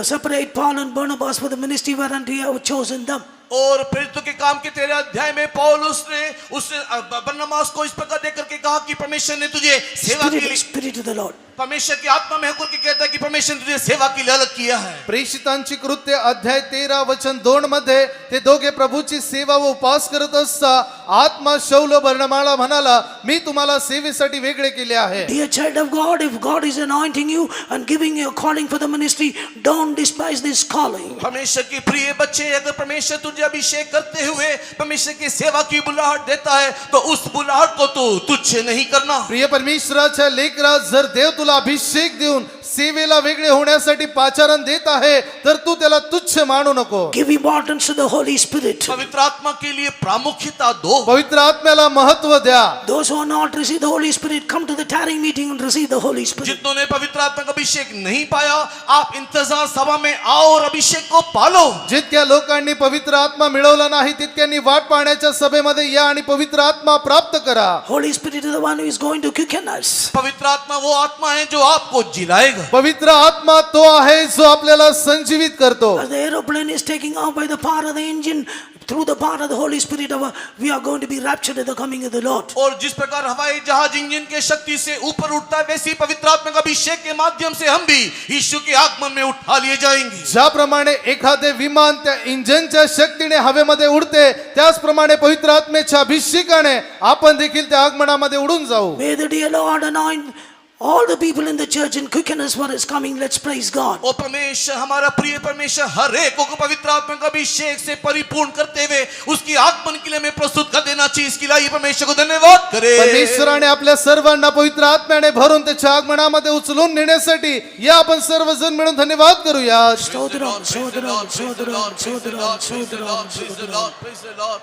separate Paul and Barnabas for the ministry whereunto you have chosen them. और प्रेरितों के काम के 13 अध्याय में पौलुस ने उस बरनबास को इस प्रकार देख करके कहा कि परमेश्वर ने तुझे सेवा के लिए, Spirit of the Lord. परमेश्वर की आत्मा में होकर के कहता है कि परमेश्वर ने तुझे सेवा के लिए अलग किया है। प्रेषितांची कृत्य अध्याय 13 वचन 2 मध्ये ते दोघे प्रभूची सेवा व उपास करत असता आत्मा शौल बर्णबाला म्हणाला, मी तुम्हाला सेवेसाठी वेगळे केले आहे. Dear child of God, if God is anointing you and giving you a calling for the ministry, don't despise this calling. परमेश्वर के प्रिय बच्चे, अगर परमेश्वर तुझे अभिषेक करते हुए परमेश्वर की सेवा की बुलाहट देता है तो उस बुलाहट को तू तुच्छ नहीं करना। प्रिय परमेश्वराच्या लेकरा, जर देव तुला अभिषेक देऊन सेवेला वेगळे होण्यासाठी पाचारण देत आहे तर तू त्याला तुच्छ मानू नको. Give importance to the Holy Spirit. पवित्र आत्मा के लिए प्रामुख्यता दो। पवित्र आत्म्याला महत्व द्या. Those who are not received the Holy Spirit, come to the tarrying meeting and receive the Holy Spirit. जितनों ने पवित्र आत्मा का अभिषेक नहीं पाया, आप इंतजार सभा में आओ और अभिषेक को पालो। जितक्या लोकांनी पवित्र आत्मा मिळवला नाही तितक्यांनी वाट पाहण्याच्या सभेमध्ये या आणि पवित्र आत्मा प्राप्त करा. Holy Spirit is the one who is going to quicken us. पवित्र आत्मा वो आत्मा है जो आपको जिलाएगा। पवित्र आत्मा तो आहे जो आपल्याला संजीवित करतो. As the aeroplane is taking off by the power of the engine, through the power of the Holy Spirit, we are going to be raptured at the coming of the Lord. और जिस प्रकार हवाई जहाज engine के शक्ति से ऊपर उठता है, वैसे ही पवित्र आत्मा का अभिषेक के माध्यम से हम भी यीशु के आगमन में उठा लिए जाएंगे। ज्याप्रमाणे एखादे विमान त्या इंजिनच्या शक्तीने हवेमध्ये उडते, त्याचप्रमाणे पवित्र आत्मेच्या अभिषेकाने आपण देखील त्या आगमनामध्ये उडून जाऊ. May the dear Lord anoint all the people in the church and quicken us for his coming. Let's praise God. और परमेश्वर, हमारा प्रिय परमेश्वर, हर एक को पवित्र आत्मा का अभिषेक से परिपूर्ण करते हुए उसकी आगमन के लिए हमें प्रस्तुत कर देना चाहिए। इसके लिए परमेश्वर को धन्यवाद करें। परमेश्वराने आपल्या सर्वांना पवित्र आत्म्याने भरून त्याच्या आगमनामध्ये उचलून नेण्यासाठी या आपण सर्वजण मिळून धन्यवाद करूया. Sodron, Sodron, Sodron, Sodron, Sodron, Sodron. Praise the Lord।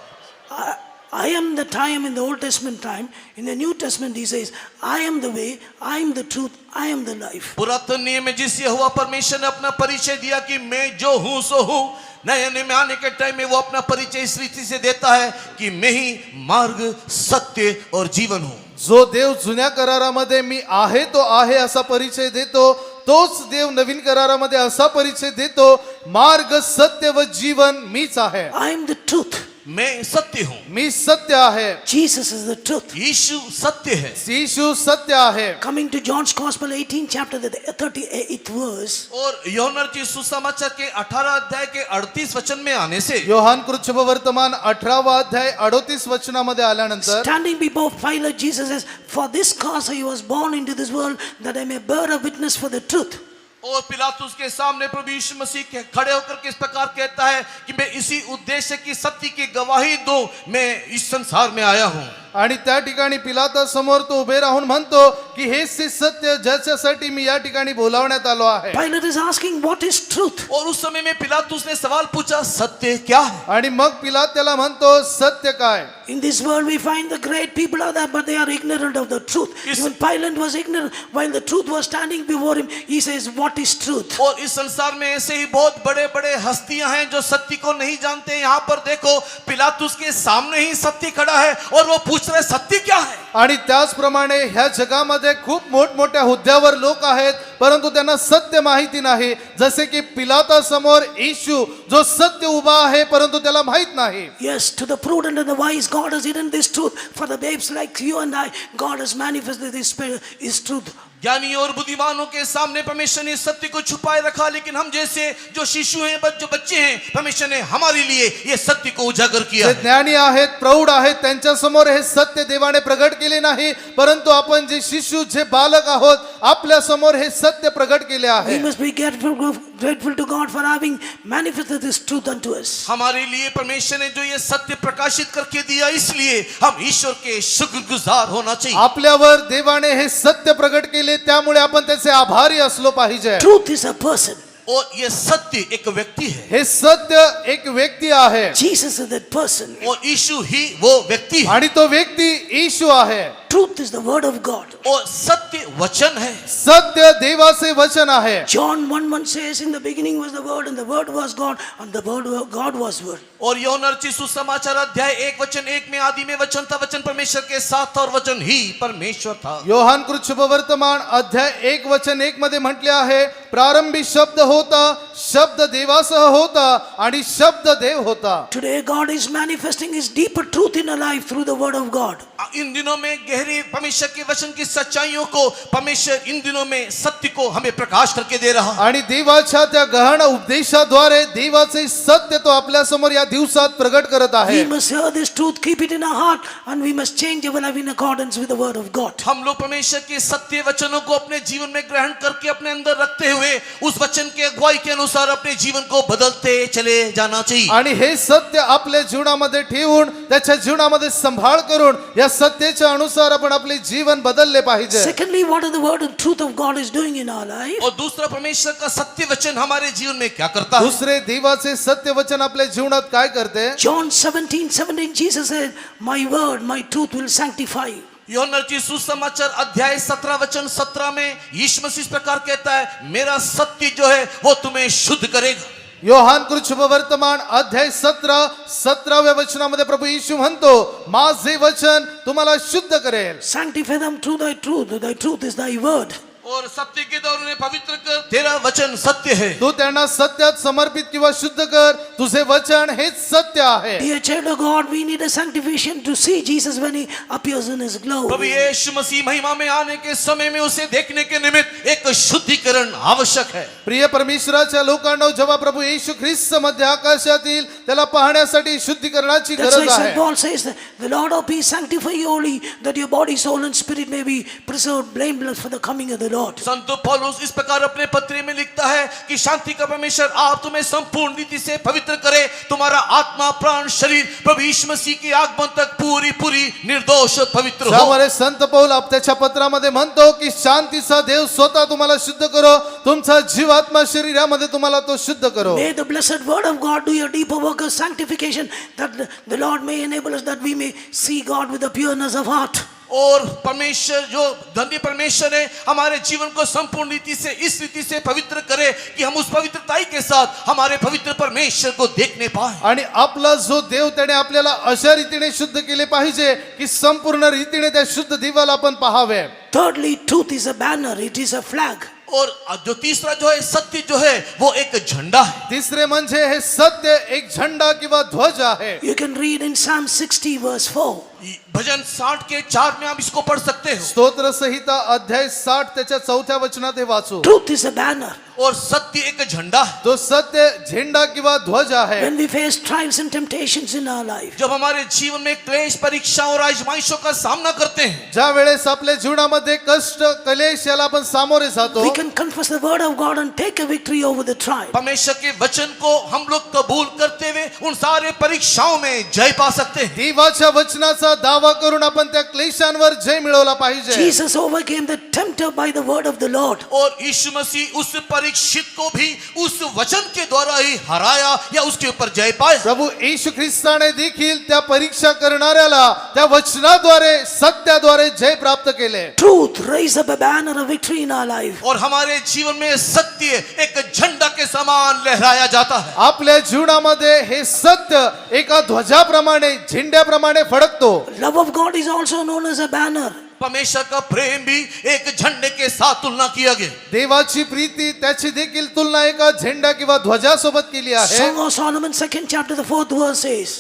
I am the time in the Old Testament time. In the New Testament he says, I am the way, I am the truth, I am the life. पुरातन नियम में जिस यहोवा परमेश्वर ने अपना परिचय दिया कि मैं जो हूँ सो हूँ, नए नियम में आने के टाइम में वो अपना परिचय इस रीति से देता है कि मैं ही मार्ग, सत्य और जीवन हूँ। जो देव जुन्या करारामध्ये मी आहे तो आहे असा परिचय देतो, तोच देव नवीन करारामध्ये असा परिचय देतो, मार्ग, सत्य व जीवन मीच आहे. I am the truth. मैं सत्य हूँ। मी सत्य आहे. Jesus is the truth. यीशु सत्य है। यीशु सत्य आहे. Coming to John's Gospel 18 chapter the 38th verse. और यूहन्ना की सुसमाचार के 18 अध्याय के 38 वचन में आने से योहान कृत वर्तमान 18 अध्याय 38 वचनामध्ये आल्यानंतर Standing before Pilate, Jesus says, for this cause I was born into this world, that I may bear a witness for the truth. और पिलातुस के सामने प्रभु यीशु मसीह के खड़े होकर के इस प्रकार कहता है कि मैं इसी उद्देश्य की सत्य की गवाही दूं, मैं इस संसार में आया हूं। आणि त्या ठिकाणी पिलातासमोर तो उभे राहून म्हणतो की हेच ते सत्य ज्याच्यासाठी मी या ठिकाणी बोलावण्यात आलो आहे. Pilate is asking, what is truth? और उस समय में पिलातुस ने सवाल पूछा, सत्य क्या है? आणि मग पिलात त्याला म्हणतो सत्य काय. In this world we find the great people are there, but they are ignorant of the truth. Yes. Even Pilate was ignorant. While the truth was standing before him, he says, what is truth? और इस संसार में ऐसे ही बहुत बड़े बड़े हस्तियां हैं जो सत्य को नहीं जानते। यहाँ पर देखो, पिलातुस के सामने ही सत्य खड़ा है और वो पूछ रहे सत्य क्या है। आणि त्याचप्रमाणे ह्या जगामध्ये खूप मोठमोठ्या हुद्द्यावर लोक आहेत, परंतु त्यांना सत्य माहिती नाही. जसे की पिलातासमोर येशू जो सत्य उभा आहे, परंतु त्याला माहित नाही. Yes, to the prudent and the wise, God has hidden this truth. For the babes like you and I, God has manifested His truth. ज्ञानी और बुद्धिमानों के सामने परमेश्वर ने सत्य को छुपाए रखा, लेकिन हम जैसे जो शिशु हैं, जो बच्चे हैं, परमेश्वर ने हमारे लिए ये सत्य को उजागर किया जे है। ज्ञानी आहेत, प्रौढ आहेत, त्यांच्या समोर हे सत्य देवाने प्रगट केले नाही, परंतु आपण जे शिशु, जे बालक आहोत, आपल्या समोर हे सत्य प्रगट केले आहे. We must be grateful to God for having manifested this truth unto us. हमारे लिए परमेश्वर ने जो ये सत्य प्रकाशित करके दिया, इसलिए हम ईश्वर के शुक्रगुजार होना चाहिए। आपल्यावर देवाने हे सत्य प्रगट केले, त्यामुळे आपण त्याचे आभारी असलो पाहिजे. Truth is a person. और ये सत्य एक व्यक्ति है। हे सत्य एक व्यक्ती आहे Jesus is that person. और यीशु ही वो व्यक्ति है। आणि तो व्यक्ती येशू आहे. Truth is the word of God. और सत्य वचन है। सत्य देवाचे वचन आहे। John 1:1 says, in the beginning was the word, and the word was God, and the word God was word. और यूहन्ना रचित सुसमाचार अध्याय 1:1 में आदि में वचन था, वचन परमेश्वर के साथ था और वचन ही परमेश्वर था। योहान कृत शुभवर्तमान अध्याय 1:1 मध्ये म्हटले आहे, प्रारंभी शब्द होता, शब्द देवासह होता आणि शब्द देव होता। Today God is manifesting his deeper truth in our life through the word of God. In दिनों में गहरी परमेश्वर के वचन की सच्चाइयों को परमेश्वर इन दिनों में सत्य को हमें प्रकाश करके दे रहा है। आणि देवाच्या त्या गहन उपदेशाद्वारे देवाचे सत्य तो आपल्या समोर या दिवसात प्रगट करत We आहे। must hear this truth, keep it in our heart, and we must change our life in accordance with the word of God. हम लोग परमेश्वर के सत्य वचनों को अपने जीवन में ग्रहण करके अपने अंदर रखते हुए उस वचन के अगुवाई के अनुसार अपने जीवन को बदलते चले जाना चाहिए। आणि हे सत्य आपल्या जीवनामध्ये ठेवून त्याच्या जीवनामध्ये संभाळ करून या सत्याच्या अनुसार आपण आपले जीवन बदलले पाहिजे। Secondly, what are the word and truth of God is doing in our life? और दूसरा परमेश्वर का सत्य वचन हमारे जीवन में क्या करता है? दुसरे देवाचे सत्य वचन आपल्या जीवनात काय करते? John 17:17, Jesus said, my word, my truth will sanctify you. यूहन्ना रचित सुसमाचार अध्याय 17 वचन 17 में यीशु मसीह इस प्रकार कहता है, मेरा सत्य जो है वो तुम्हें शुद्ध करेगा। योहान कृत शुभवर्तमान अध्याय 17व्या वचनामध्ये प्रभू येशू म्हणतो, माझे वचन तुम्हाला शुद्ध करेल। Sanctify them through thy truth is thy word. और सत्य के द्वारा उन्हें पवित्र कर, तेरा वचन सत्य है। तू त्यांना सत्यात समर्पित किंवा शुद्ध कर, तुझे वचन हेच सत्य आहे। Dear child of God, we need a sanctification to see Jesus when he appears in his Prabhu glory. यीशु मसीह महिमा में आने के समय में उसे देखने के निमित्त एक शुद्धिकरण आवश्यक है। प्रिय परमेश्वराच्या लोकांनो, जेव्हा प्रभू येशू ख्रिस्त मध्ये आकाशात येईल त्याला पाहण्यासाठी शुद्धीकरणाची That's why गरज St. आहे। Paul says that the Lord of peace sanctify you wholly, that your body, soul and spirit may be preserved blameless for the coming of the Lord. संत पौलुस इस प्रकार अपने पत्र में लिखता है कि शांति का परमेश्वर आप तुम्हें संपूर्ण रीति से पवित्र करे, तुम्हारा आत्मा प्राण शरीर प्रभु यीशु मसीह के आगमन तक पूरी निर्दोष पवित्र हो। त्यामुळे संत पौल त्याच्या पत्रामध्ये म्हणतो की शांतीचा देव स्वतः तुम्हाला शुद्ध करो, तुमचा जीव आत्मा शरीरामध्ये तुम्हाला तो शुद्ध करो। May the blessed word of God do your deeper work of sanctification, that the Lord may enable us that we may see God with the pureness of heart. और परमेश्वर जो धन्य परमेश्वर है हमारे जीवन को संपूर्ण रीति से इस रीति से पवित्र करे कि हम उस पवित्रताई के साथ हमारे पवित्र परमेश्वर को देखने पाए। आणि आपला जो देव त्याने आपल्याला अशा रीतीने शुद्ध केले पाहिजे की संपूर्ण रीतीने त्या शुद्ध देवाला आपण पाहावे। Thirdly, truth is a banner, it is a flag. और जो तीसरा जो है सत्य जो है वो एक झंडा है। तिसरे म्हणजे हे सत्य एक झंडा किंवा ध्वज आहे। You can read in Psalm 60 verse 4. भजन 60 के 4 में आप इसको पढ़ सकते हो। स्तोत्र संहिता अध्याय 60 त्याच्या 4थ्या वचनात हे वाचू। Truth is a banner. और सत्य एक झंडा है। तो सत्य झेंडा किंवा ध्वज आहे। When we face trials and temptations in our life, जब हमारे जीवन में क्लेश परीक्षा और आजमाइशों का सामना करते हैं, ज्या वेळेस आपल्या जीवनामध्ये कष्ट कलेश याला आपण सामोरे जातो, we can confess the word of God and take a victory over the trial. परमेश्वर के वचन को हम लोग कबूल करते हुए उन सारे परीक्षाओं में जय पा सकते हैं। देवाच्या वचनाचा दावा करून आपण त्या क्लेशांवर जय मिळवला पाहिजे। Jesus overcame the tempter by the word of the Lord. और यीशु मसीह उस परीक्षित को भी उस वचन के द्वारा ही हराया या उसके ऊपर जय पाया। प्रभू येशू ख्रिस्ताने देखील त्या परीक्षा करणाऱ्याला त्या वचनाद्वारे सत्याद्वारे जय प्राप्त केले। Truth raise up a banner of victory in our life. और हमारे जीवन में सत्य एक झंडा के समान लहराया जाता है। आपल्या जीवनामध्ये हे सत्य एका ध्वजाप्रमाणे झेंड्याप्रमाणे फडकतो। Love of God is also known as a banner. परमेश्वर का प्रेम भी एक झंडे के साथ तुलना किया गया। देवाची प्रीती त्याची देखील तुलना एका झेंडा किंवा ध्वजासोबत केली आहे। Song of Solomon 2nd chapter the 4th verse says,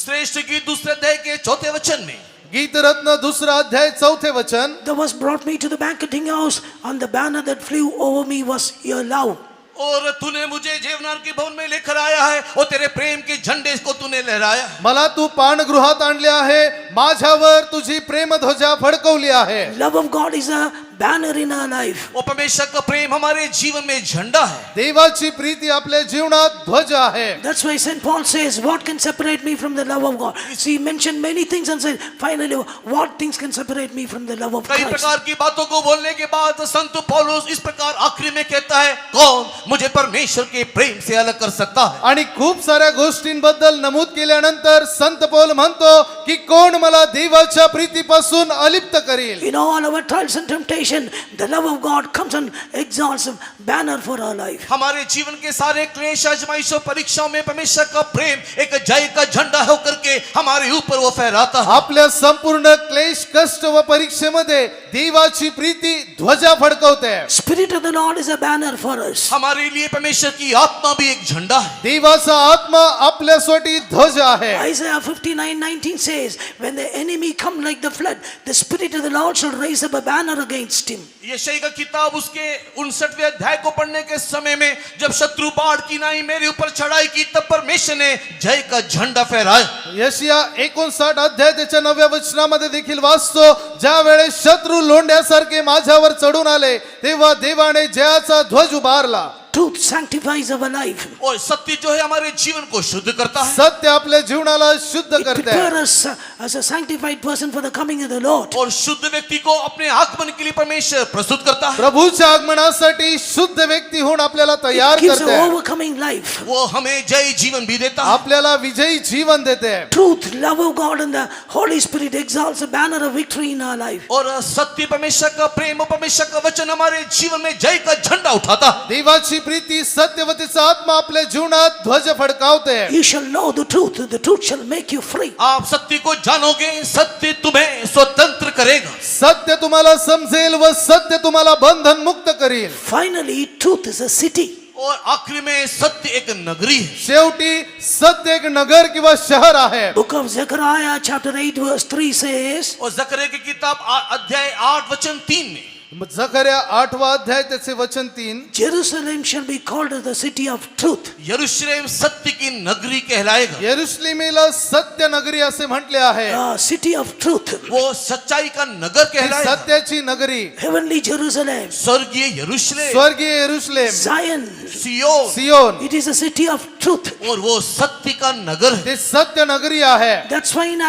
श्रेष्ठ गीत दूसरे अध्याय के 4थे वचन में, गीत रत्न 2 अध्याय 4 वचन, thou hast brought me to the banqueting house, and the banner that flew over me was your love. और तूने मुझे जेवनार के भवन में लेकर आया है और तेरे प्रेम के झंडे को तूने लहराया। मला तू पानगृहात आणले आहे, माझ्यावर तुझी प्रेम ध्वजा फडकवली आहे। Love of God is a banner in our life. वो परमेश्वर का प्रेम हमारे जीवन में झंडा है. देवाची प्रीती आपल्या जीवनात ध्वज आहे. That's why St. Paul says, what can separate me from the love of God? See, he mentioned many things and said, finally, what things can separate me from the love of कई Christ? प्रकार की बातों को बोलने के बाद संत पौलुस इस प्रकार आखिरी में कहता है, कौन मुझे परमेश्वर के प्रेम से अलग कर सकता है. आणि खूप साऱ्या गोष्टींबद्दल नमूद केल्यानंतर संत पौल म्हणतो की कोण मला देवाच्या प्रीतीपासून अलिप्त करेल. In all our trials and temptation, the love of God comes and exalts a banner for our life. हमारे जीवन के सारे क्लेश आजमाइशों परीक्षाओं में परमेश्वर का प्रेम एक जय का झंडा होकर के हमारे ऊपर वो फहराता है. आपल्या संपूर्ण क्लेश कष्ट व परीक्षेमध्ये देवाची प्रीती ध्वजा फडकवते. Spirit of the Lord is a banner for us. हमारे लिए परमेश्वर की आत्मा भी एक झंडा है. देवाचा आत्मा आपल्यासाठी ध्वज आहे. Isaiah 59:19 says, when the enemy come like the flood, the Spirit of the Lord shall raise up a banner against him. यशायाह का किताब उसके 59वें अध्याय को पढ़ने के समय में जब शत्रु बाढ़ की नाई मेरे ऊपर चढ़ाई की तब परमेश्वर ने जय का झंडा फहराया. यशिया 59 अध्याय त्याच्या 9व्या वचनामध्ये देखील वाचतो, ज्या वेळेस शत्रू लोंढ्यासारखे माझ्यावर चढून आले तेव्हा देवाने जयाचा ध्वज उभारला. Truth sanctifies our life. और सत्य जो है हमारे जीवन को शुद्ध करता है. सत्य आपल्या जीवनाला शुद्ध It करते prepares us as a sanctified person for the coming of the Lord. और शुद्ध व्यक्ति को अपने आगमन के लिए परमेश्वर प्रस्तुत करता है. प्रभूच्या आगमनासाठी शुद्ध व्यक्ती होऊन आपल्याला It तयार gives करते an overcoming life. वो हमें जय जीवन भी देता है. आपल्याला विजयी जीवन देते. Truth, love of God and the Holy Spirit exalts a banner of victory in our life. और सत्य परमेश्वर का प्रेम और परमेश्वर का वचन हमारे जीवन में जय का झंडा उठाता है. देवाची प्रीती सत्यवतीचा आत्मा आपल्या जीवनात ध्वज फडकावते. You shall know the truth shall make you free. आप सत्य को जानोगे, सत्य तुम्हें स्वतंत्र करेगा. सत्य तुम्हाला समजेल व सत्य तुम्हाला बंधन मुक्त करेल. Finally, truth is a city. और आखिरी में सत्य एक नगरी है. शेवटी सत्य एक नगर किंवा शहर आहे. Book of Zechariah chapter 8 verse 3 says, और जकरिया की किताब अध्याय 8 वचन 3 में जकर्या 8वां अध्याय त्याचे वचन 3, Jerusalem shall be called as the city of truth. यरूशलेम सत्य की नगरी कहलाएगा. यरुशलेमेला सत्य नगरी असे म्हटले आहे. City of truth. वो सच्चाई का नगर ही कहलाएगा. सत्याची नगरी, Heavenly Jerusalem. स्वर्गीय यरूशलेम, स्वर्गीय यरुशलेम, Zion. सियोन, सियोन, It is a city of truth. और वो सत्य का नगर है. ते सत्य नगरी आहे. That's why in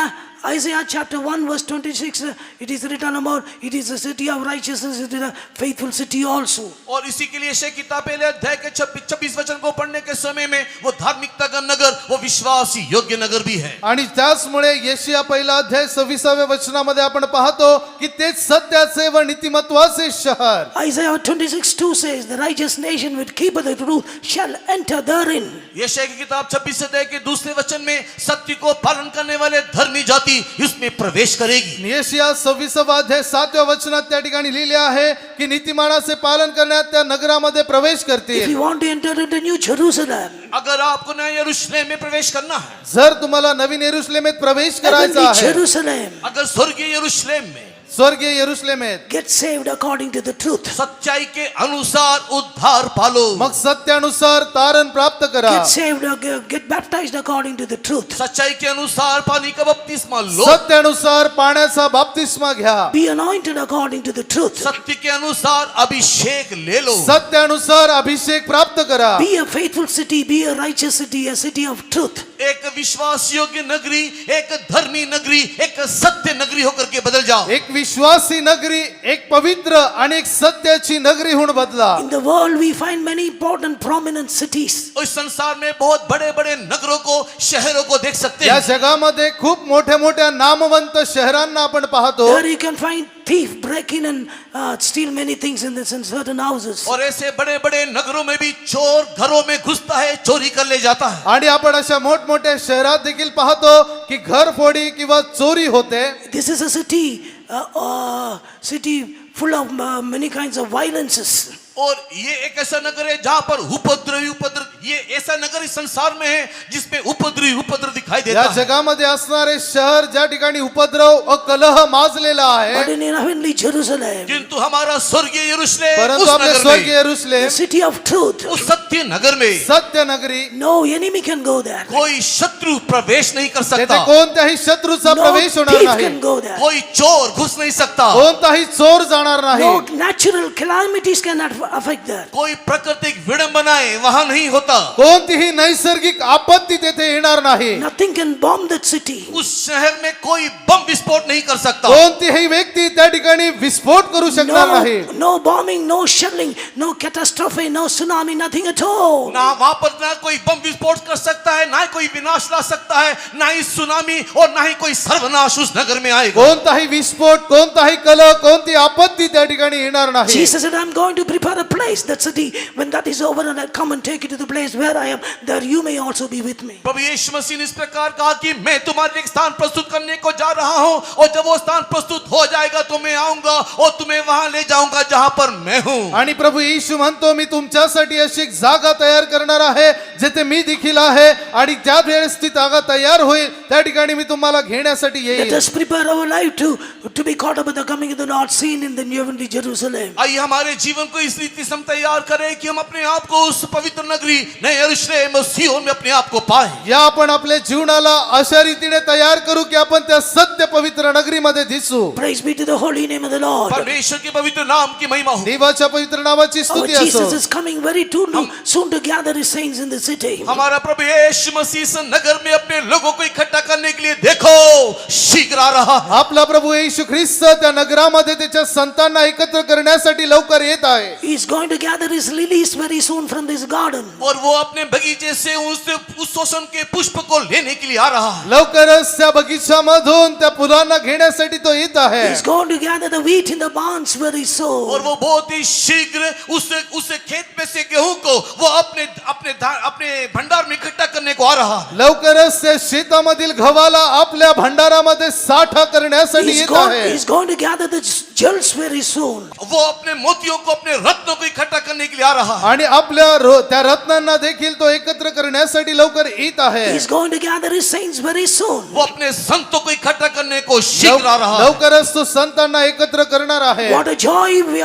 Isaiah chapter 1 verse 26 it is written about it is a city of righteousness, it is a faithful city also. और इसी के लिए यशायाह किताब पहले अध्याय के 26 वचन को पढ़ने के समय में वो धार्मिकता का नगर, वो विश्वास योग्य नगर भी है. आणि त्याचमुळे यशिया पहिला अध्याय 26व्या वचनामध्ये आपण पाहतो की तेच सत्याचे व नीतिमत्वाचे शहर. Isaiah 26:2 says the righteous nation which keepeth the truth shall enter therein. यशायाह की किताब 26 अध्याय के दूसरे वचन में सत्य को पालन करने वाले धर्मी जाति इसमें प्रवेश करेगी. यशिया 26वा अध्याय 7व्या वचनात त्या ठिकाणी लिहिले आहे की नीतिमानाचे पालन करण्यात त्या नगरामध्ये प्रवेश If करतील. you want to enter into New Jerusalem, अगर आपको नए यरूशलेम में प्रवेश करना है, जर तुम्हाला नवीन यरुशलेमेत प्रवेश करायचा heavenly आहे, Jerusalem, अगर स्वर्गीय यरूशलेम में स्वर्गीय यरुशलेमेत, get saved according to the truth. सच्चाई के अनुसार उद्धार पालो. मग सत्यानुसार तारण प्राप्त करा. Get saved, get baptized according to the truth. सच्चाई के अनुसार पानी का बपतिस्मा लो. सत्यानुसार पाण्याचा बाप्तिस्मा घ्या. Be anointed according to the truth. सत्य के अनुसार अभिषेक ले लो. सत्यानुसार अभिषेक प्राप्त करा. Be a faithful city, be a righteous city, a city of truth. एक विश्वास योग्य नगरी, एक धर्मी नगरी, एक सत्य नगरी होकर के बदल जाओ. एक विश्वासी नगरी, एक पवित्र आणि एक सत्याची नगरी होऊन बदला. In the world we find many important prominent cities. इस संसार में बहुत बड़े बड़े नगरों को, शहरों को देख सकते या हैं. जगामध्ये खूप मोठ्या मोठ्या नामवंत शहरांना आपण पाहतो. There you can find thief break in and steal many things in certain houses. और ऐसे बड़े बड़े नगरों में भी चोर घरों में घुसता है, चोरी कर ले जाता है. आणि आपण अशा मोठमोठ्या शहरात देखील पाहतो की घरफोडी किंवा चोरी होते. This is a city full of many kinds of violences. और ये एक ऐसा नगर है जहां पर उपद्रव ये ऐसा नगर इस संसार में है जिसमें उपद्रव दिखाई देता या है। जगामध्ये असणारे शहर ज्या ठिकाणी उपद्रव व कलह माजलेला But आहे, in heavenly Jerusalem, किंतु हमारा स्वर्गीय यरूशलेम परंतु उस आपले नगर स्वर्गीय में, यरूशलेम the city of truth, उस सत्य नगर में सत्य नगरी, no enemy can go there. कोई शत्रु प्रवेश नहीं कर तेथे सकता, कोणत्याही शत्रूचा No प्रवेश होणार thief नाही, can go there. कोई चोर घुस नहीं सकता, कोणताही चोर जाणार नाही, No natural calamities cannot affect that. कोई प्राकृतिक विडंबनाएं वहां नहीं होता, कोणतीही नैसर्गिक आपत्ती तेथे येणार नाही, Nothing can bomb that city. उस शहर में कोई बम विस्फोट नहीं कर सकता, कोणतीही व्यक्ती त्या ठिकाणी विस्फोट करू शकणार नाही, No bombing, no shelling, no catastrophe, no tsunami, nothing at all. ना वहां पर ना कोई बम विस्फोट कर सकता है, ना ही कोई विनाश ला सकता है, ना ही सुनामी और ना ही कोई सर्वनाश उस नगर में आएगा। कोणताही विस्फोट, कोणताही कलह, कोणती आपत्ती त्या ठिकाणी येणार नाही. Jesus said, I'm going to prepare a place, that city. When that is over, and I'll come and take you to the place where I am, there you may also be with me. प्रभु यीशु मसीह ने इस प्रकार कहा कि मैं तुम्हारे एक स्थान प्रस्तुत करने को जा रहा हूं, और जब वो स्थान प्रस्तुत हो जाएगा तो मैं आऊंगा और तुम्हें वहां ले जाऊंगा जहां पर मैं हूं। आणि प्रभू येशू म्हणतो, मी तुमच्यासाठी अशी एक जागा तयार करणार आहे जिथे मी देखील आहे, आणि ज्या वेळेस ती जागा तयार होईल त्या ठिकाणी मी तुम्हाला घेण्यासाठी Let येईल. us prepare our life to be caught up with the coming of the Lord seen in the heavenly Jerusalem. आइए हमारे जीवन को इस रीति से हम तैयार करें कि हम अपने आप को उस पवित्र नगरी नए यरूशलेम और सिय्योन में अपने आप को पाएं। या आपण आपल्या जीवनाला अशा रीतीने तयार करू की आपण त्या सत्य पवित्र नगरीमध्ये दिसू. Praise be to the holy name of the Lord. परमेश्वर के पवित्र नाम की महिमा हो। देवाच्या पवित्र नावाची Our स्तुती Jesus असो. is coming very soon to gather his saints in the city. हमारा प्रभु यीशु मसीह इस नगर में अपने लोगों को इकट्ठा करने के लिए देखो शीघ्र आ रहा है। आपला प्रभू येशू ख्रिस्त त्या नगरामध्ये त्याच्या संतांना एकत्र करण्यासाठी लवकर येत आहे. He is going to gather his lilies very soon from this garden. और वो अपने बगीचे से उस शोषण के पुष्प को लेने के लिए आ रहा है। लवकरच त्या बगीचामधून त्या फुलांना घेण्यासाठी तो येत आहे. He is going to gather the wheat in the barns very soon. और वो बहुत ही शीघ्र उस खेत में से गेहूं को वो अपने भंडार में इकट्ठा करने को आ रहा है। लवकरच त्या शेतामधील गव्हाला आपल्या भंडारामध्ये साठा करण्यासाठी येत आहे. He's going to gather the jewels very soon. वो अपने मोतियों को अपने रत्नों को इकट्ठा करने के लिए आ रहा है। आणि आपल्या त्या रत्नांना देखील तो एकत्र करण्यासाठी लवकर येत आहे. He's going to gather his saints very soon. वो अपने संतों को इकट्ठा करने को शीघ्र आ रहा है। लवकरच तो संतांना एकत्र करणार आहे. What a joy we are.